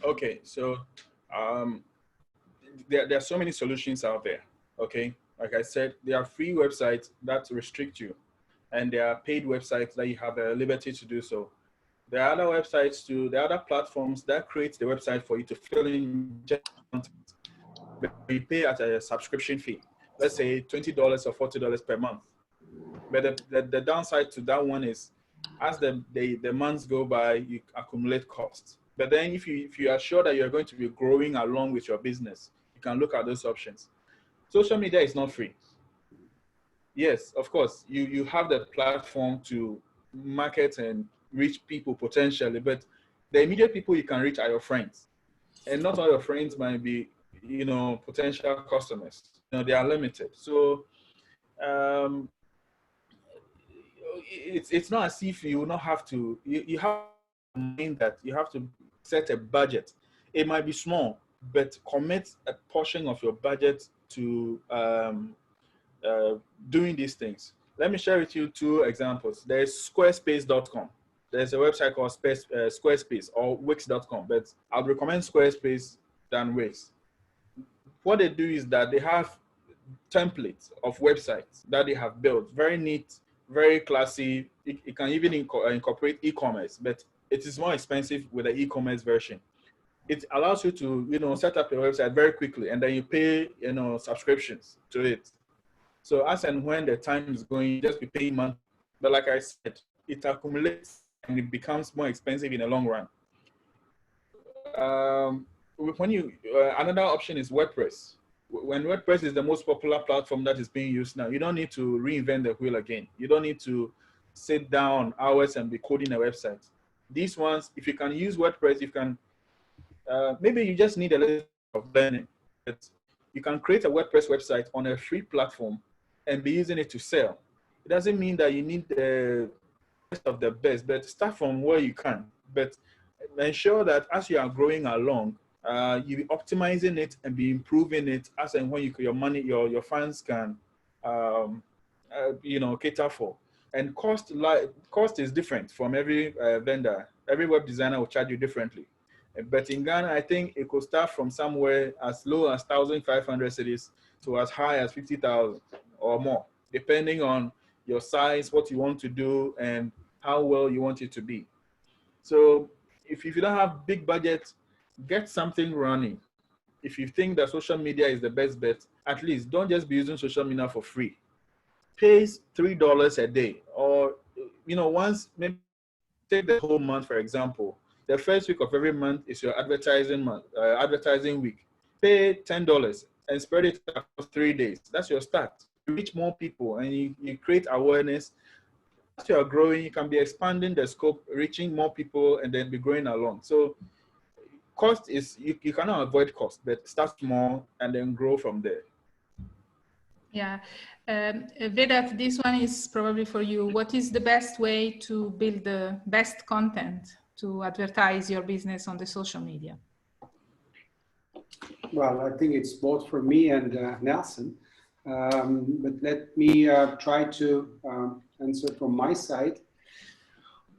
Okay, so there are so many solutions out there, okay? Like I said, there are free websites that restrict you, and there are paid websites that you have the liberty to do so. There are other websites too, there are other platforms that create the website for you to fill in just content. But you pay at a subscription fee, let's say $20 or $40 per month. But the downside to that one is, as the months go by, you accumulate costs. But then if you are sure that you're going to be growing along with your business, you can look at those options. Social media is not free. Yes, of course, you have the platform to market and reach people potentially, but the immediate people you can reach are your friends. And not all your friends might be, potential customers. They are limited. So it's not as if you will not have to, you have to mind that you have to set a budget. It might be small, but commit a portion of your budget to doing these things. Let me share with you two examples. There's squarespace.com. There's a website called Squarespace or Wix.com, but I'd recommend Squarespace than Wix. What they do is that they have templates of websites that they have built, very neat, very classy. It can even incorporate e-commerce, but it is more expensive with the e-commerce version. It allows you to, set up your website very quickly, and then you pay, subscriptions to it. So as and when the time is going, just be paying monthly. But like I said, it accumulates and it becomes more expensive in the long run. Another option is WordPress. When WordPress is the most popular platform that is being used now, you don't need to reinvent the wheel again. You don't need to sit down hours and be coding a website. These ones, if you can use WordPress, you can, maybe you just need a little of learning. But you can create a WordPress website on a free platform and be using it to sell. It doesn't mean that you need the best of the best, but start from where you can. But ensure that as you are growing along, you be optimizing it and be improving it as and when your funds can, cater for. And cost is different from every vendor. Every web designer will charge you differently. But in Ghana, I think it could start from somewhere as low as 1,500 cedis to as high as 50,000 or more, depending on your size, what you want to do, and how well you want it to be. So if you don't have big budget, get something running. If you think that social media is the best bet, at least don't just be using social media for free. Pays $3 a day, or once, maybe take the whole month, for example. The first week of every month is your advertising month, advertising week. Pay $10 and spread it across 3 days. That's your start. You reach more people and you create awareness. As you are growing, you can be expanding the scope, reaching more people, and then be growing along. So cost is, you cannot avoid cost, but start small and then grow from there. Yeah. Vedat, this one is probably for you. What is the best way to build the best content to advertise your business on the social media? Well, I think it's both for me and Nelson. But let me try to answer from my side.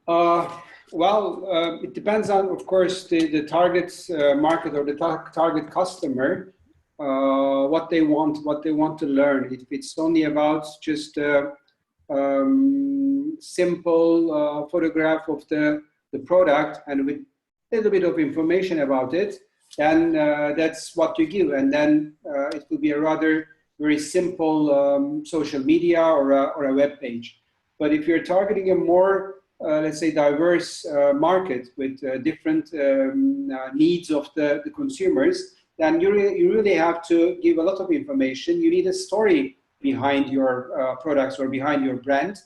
It depends on, of course, the target market or the target customer. What they want to learn. If it's only about just simple photograph of the product and with a little bit of information about it, then that's what you give. And then it will be a rather very simple social media or a web page. But if you're targeting a more, let's say, diverse market with different needs of the consumers, then you really have to give a lot of information. You need a story behind your products or behind your brand,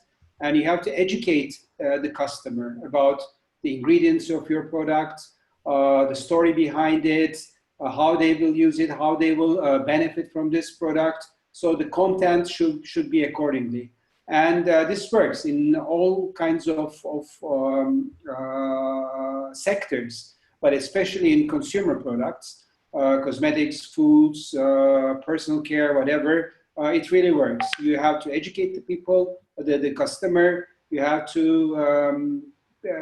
and you have to educate the customer about the ingredients of your product, the story behind it, how they will use it, how they will benefit from this product. So the content should be accordingly. And this works in all kinds of sectors, but especially in consumer products. Cosmetics, foods, personal care, whatever, it really works. You have to educate the people, the customer. You have to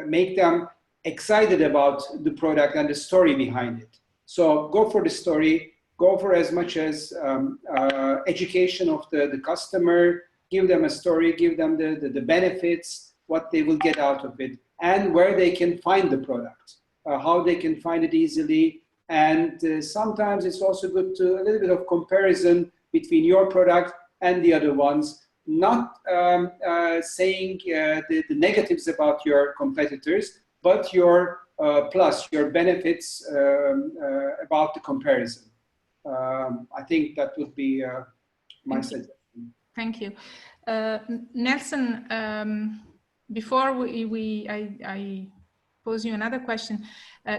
make them excited about the product and the story behind it. So go for the story, go for as much as education of the customer, give them a story, give them the benefits, what they will get out of it, and where they can find the product, how they can find it easily. And sometimes it's also good to a little bit of comparison between your product and the other ones, not saying the negatives about your competitors, but your plus, your benefits about the comparison. I think that would be my suggestion. Thank you. Nelson, before I pose you another question.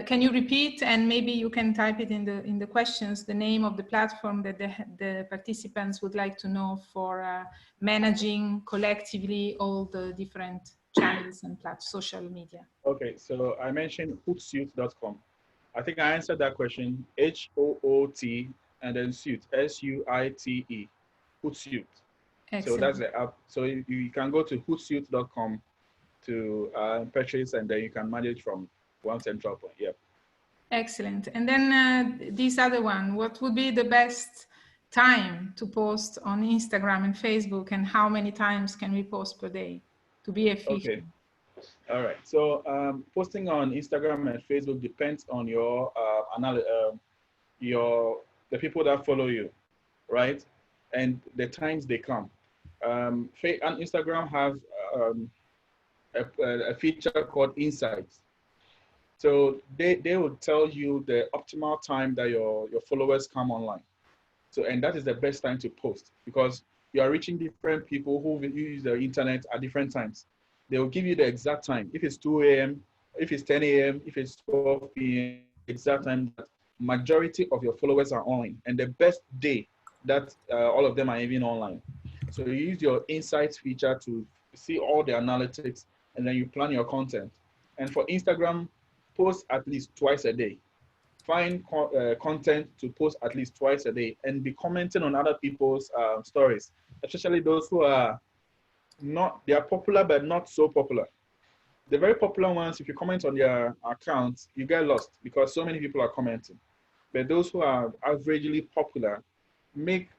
Can you repeat, and maybe you can type it in the questions, the name of the platform that the participants would like to know for managing collectively all the different channels and social media? Okay, so I mentioned hootsuite.com. I think I answered that question. HOOT and then suite, SUITE, Hootsuite. Excellent. So that's the app. So you can go to hootsuite.com to purchase, and then you can manage from one central point. Yep. Excellent. And then this other one, what would be the best time to post on Instagram and Facebook, and how many times can we post per day to be efficient? Okay. All right. So posting on Instagram and Facebook depends on your the people that follow you, right? And the times they come. And Instagram has a feature called Insights. So they will tell you the optimal time that your followers come online. So, and that is the best time to post, because you are reaching different people who use the internet at different times. They will give you the exact time. If it's 2 a.m., if it's 10 a.m., if it's 12 p.m., exact time that majority of your followers are online, and the best day that all of them are even online. So you use your Insights feature to see all the analytics, and then you plan your content. And for Instagram, post at least twice a day. Find content to post at least twice a day, and be commenting on other people's stories, especially those who are they are popular, but not so popular. The very popular ones, if you comment on their accounts, you get lost because so many people are commenting. But those who are averagely popular make,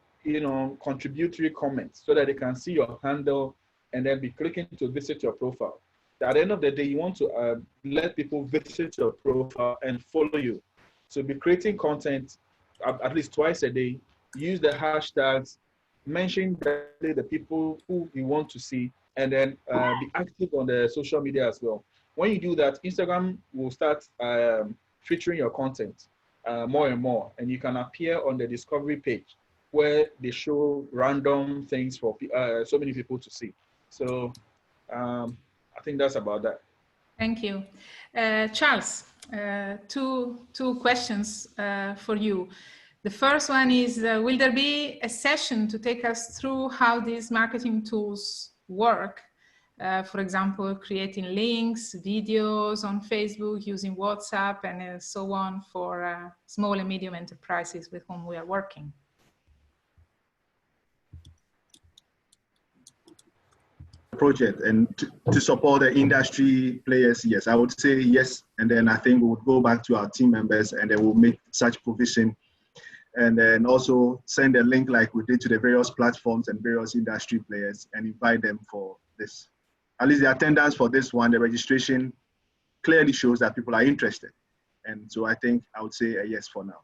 contributory comments so that they can see your handle and then be clicking to visit your profile. At the end of the day, you want to let people visit your profile and follow you. So be creating content at least twice a day. Use the hashtags, mention the people who you want to see, and then be active on the social media as well. When you do that, Instagram will start featuring your content more and more, and you can appear on the discovery page where they show random things for so many people to see. So I think that's about that. Thank you. Charles, two questions for you. The first one is, will there be a session to take us through how these marketing tools work? For example, creating links, videos on Facebook, using WhatsApp, and so on for small and medium enterprises with whom we are working. Project and to support the industry players, yes, I would say yes. And then I think we would go back to our team members and then we'll make such provision. And then also send a link like we did to the various platforms and various industry players and invite them for this. At least the attendance for this one, the registration clearly shows that people are interested. And so I think I would say a yes for now.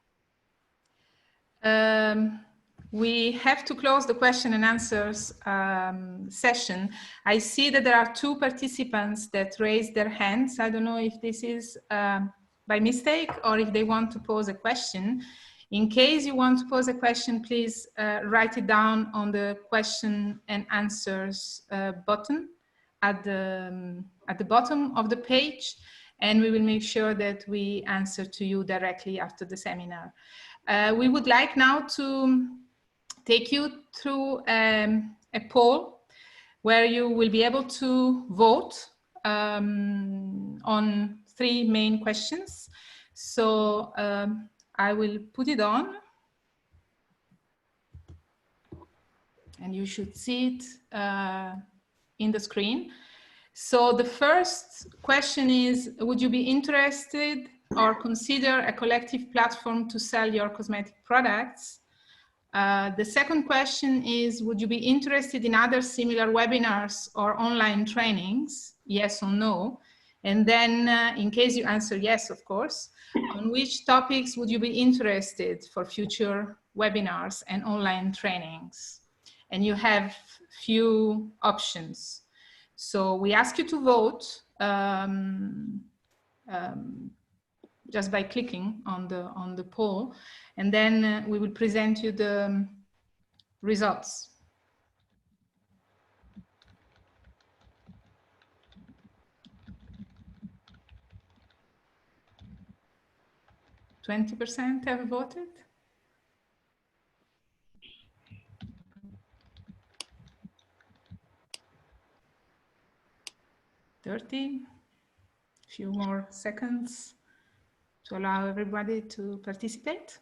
We have to close the question and answers session. I see that there are two participants that raised their hands. I don't know if this is by mistake or if they want to pose a question. In case you want to pose a question, please write it down on the question and answers button at the bottom of the page, and we will make sure that we answer to you directly after the seminar. We would like now to take you through a poll where you will be able to vote on 3 main questions. So I will put it on and you should see it in the screen. So the first question is, would you be interested or consider a collective platform to sell your cosmetic products? The second question is, would you be interested in other similar webinars or online trainings? Yes or no? And then in case you answer yes, of course, on which topics would you be interested for future webinars and online trainings? And you have few options. So we ask you to vote just by clicking on the poll, and then we will present you the results. %20 have voted. 30. Few more seconds to allow everybody to participate.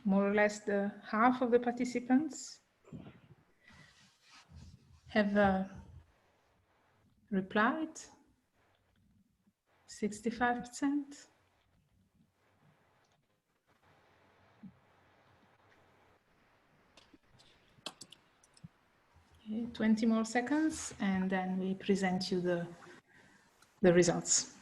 More or less the half of the participants have replied, 65%. Okay, 20 more seconds, and then we present you the results.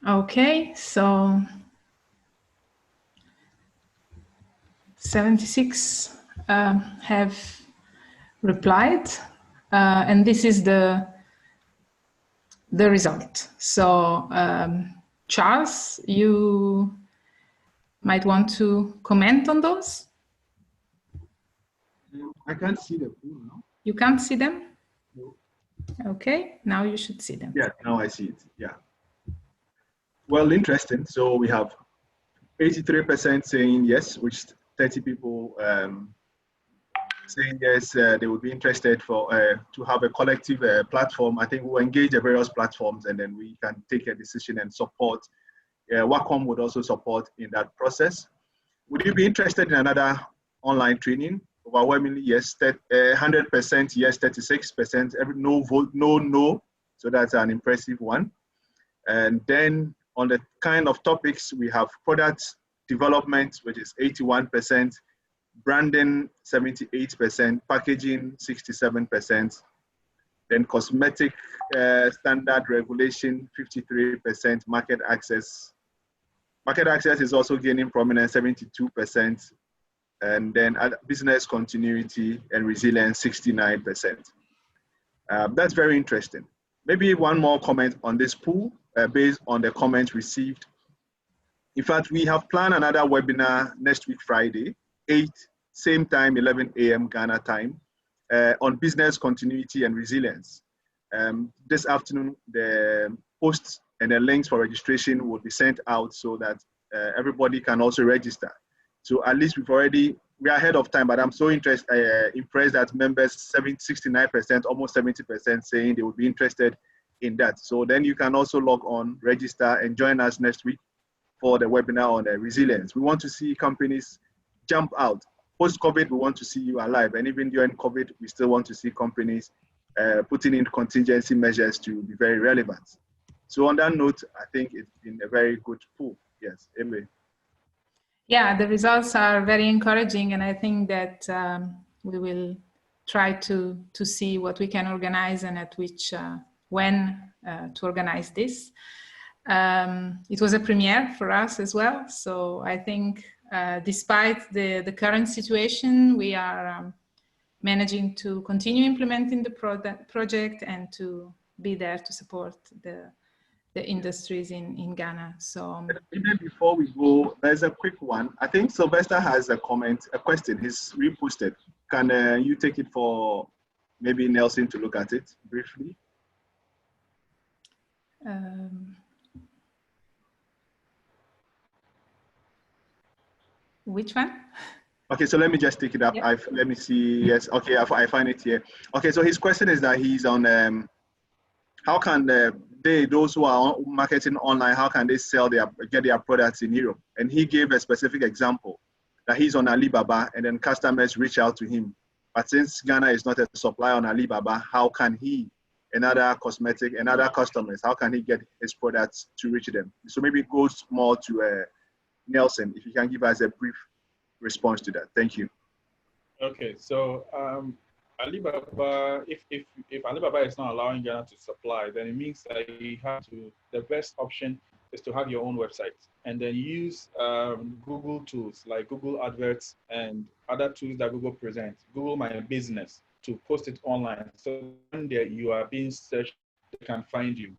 Okay, so 76 have replied, and this is the result. So Charles, you might want to comment on those. I can't see the pool now. You can't see them? No. Okay, now you should see them. Yeah, now I see it. Yeah. Well, interesting. So we have 83% saying yes, which 30 people saying yes, they would be interested for to have a collective platform. I think we'll engage the various platforms and then we can take a decision and support. WACOMP would also support in that process. Would you be interested in another online training? Overwhelmingly yes, 100% yes, 36%, no vote, no. So that's an impressive one. And then on the kind of topics, we have product development, which is 81%, branding 78%, packaging 67%, then cosmetic standard regulation 53%, market access. Market access is also gaining prominence 72%, and then business continuity and resilience 69%. That's very interesting. Maybe one more comment on this pool based on the comments received. In fact, we have planned another webinar next week, Friday, 8, same time, 11 a.m. Ghana time, on business continuity and resilience. This afternoon, the posts and the links for registration will be sent out so that everybody can also register. So at least we are ahead of time, but I'm so impressed that members, 69%, almost 70% saying they would be interested in that. So then you can also log on, register, and join us next week for the webinar on resilience. We want to see companies jump out. Post-COVID, we want to see you alive. And even during COVID, we still want to see companies putting in contingency measures to be very relevant. So on that note, I think it's been a very good pool. Yes, Amy. Yeah, the results are very encouraging, and I think that we will try to see what we can organize and at which, when to organize this. It was a premiere for us as well, so I think despite the current situation, we are managing to continue implementing the project and to be there to support the industries in Ghana. So even before we go, there's a quick one. I think Sylvester has a question. He's reposted. Can you take it for maybe Nelson to look at it briefly? Which one? Okay, so let me just take it up. Yeah. Let me see. Yes, okay, I find it here. Okay, so his question is that he's on, how can those who are marketing online, how can they get their products in Europe? And he gave a specific example that he's on Alibaba and then customers reach out to him. But since Ghana is not a supplier on Alibaba, how can he and other cosmetic and other customers, how can he get his products to reach them? So maybe it goes more to Nelson, if you can give us a brief response to that. Thank you. Okay, so Alibaba, if Alibaba is not allowing Ghana to supply, then it means that you have to, the best option is to have your own website and then use Google tools like Google Adverts and other tools that Google presents, Google My Business, to post it online. So when you are being searched, they can find you.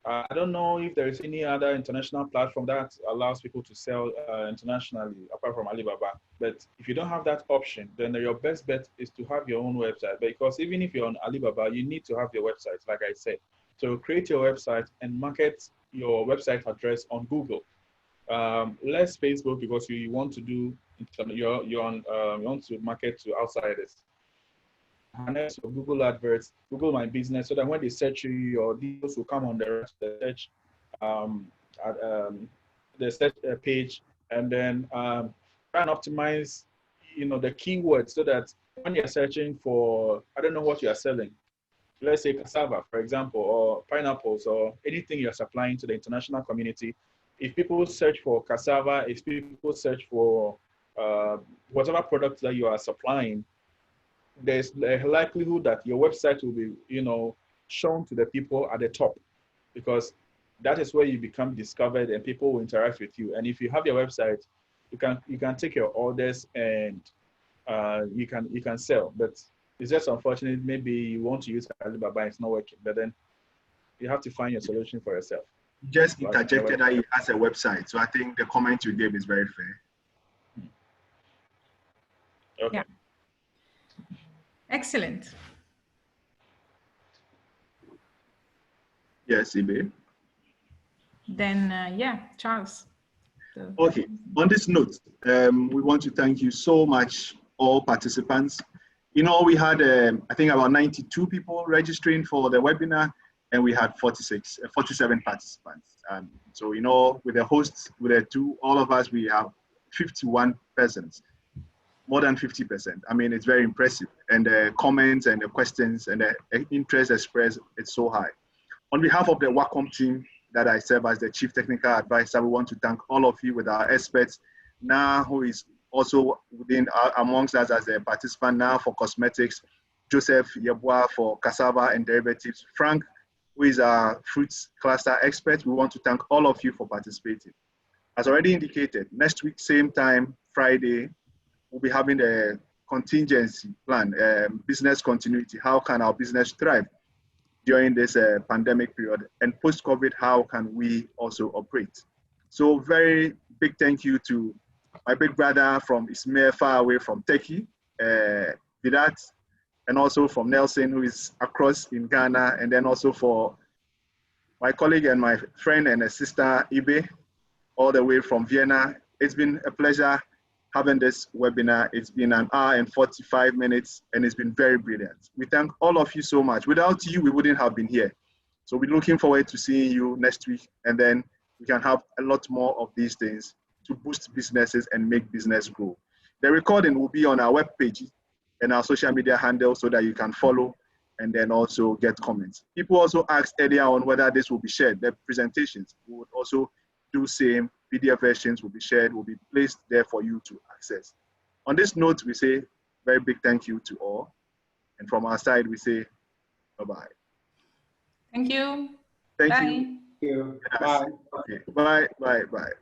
I don't know if there is any other international platform that allows people to sell internationally apart from Alibaba. But if you don't have that option, then your best bet is to have your own website. Because even if you're on Alibaba, you need to have your website, like I said. So create your website and market your website address on Google. Less Facebook because you want to do you want to market to outsiders. Harness your Google Adverts, Google My Business, so that when they search you, your details will come on the search, the search page, and then try and optimize, the keywords so that when you're searching for, I don't know what you are selling, let's say cassava, for example, or pineapples, or anything you're supplying to the international community. If people search for cassava, if people search for whatever product that you are supplying, there's a likelihood that your website will be, shown to the people at the top, because that is where you become discovered and people will interact with you. And if you have your website, you can take your orders and you can sell. But it's just unfortunate. Maybe you want to use Alibaba, it's not working. But then you have to find your solution for yourself. Just interjected that he has a website, so I think the comment you gave is very fair. Okay. Yeah. Excellent. Yes, Ibe. then yeah, Charles. So. Okay, on this note, we want to thank you so much, all participants. In all, we had, I think, about 92 people registering for the webinar, and we had 47 participants. So, you know, with the hosts, with the two, all of us, we have 51 persons, more than 50%. I mean, it's very impressive. And the comments and the questions and the interest expressed, it's so high. On behalf of the WACOMP team that I serve as the Chief Technical Advisor, we want to thank all of you with our experts, Na, who is also within amongst us as a participant now for cosmetics, Joseph Yeboah for cassava and derivatives, Frank, who is our fruits cluster expert. We want to thank all of you for participating. As already indicated, next week, same time, Friday, we'll be having a contingency plan, business continuity. How can our business thrive during this pandemic period, and post-COVID, how can we also operate? So very big thank you to my big brother from Ismail, far away from Turkey, Vidat, and also from Nelson, who is across in Ghana, and then also for my colleague and my friend and a sister, Ibe, all the way from Vienna. It's been a pleasure having this webinar. It's been an hour and 45 minutes, and it's been very brilliant. We thank all of you so much. Without you, we wouldn't have been here. So we're looking forward to seeing you next week, and then we can have a lot more of these things to boost businesses and make business grow. The recording will be on our webpage and our social media handle so that you can follow and then also get comments. People also asked earlier on whether this will be shared. The presentations, we would also do same. PDF versions will be shared, will be placed there for you to access. On this note, we say very big thank you to all. And from our side, we say bye-bye. Thank you. Thank Bye. you. Thank you. Yes. Bye. Okay. Bye, bye, bye.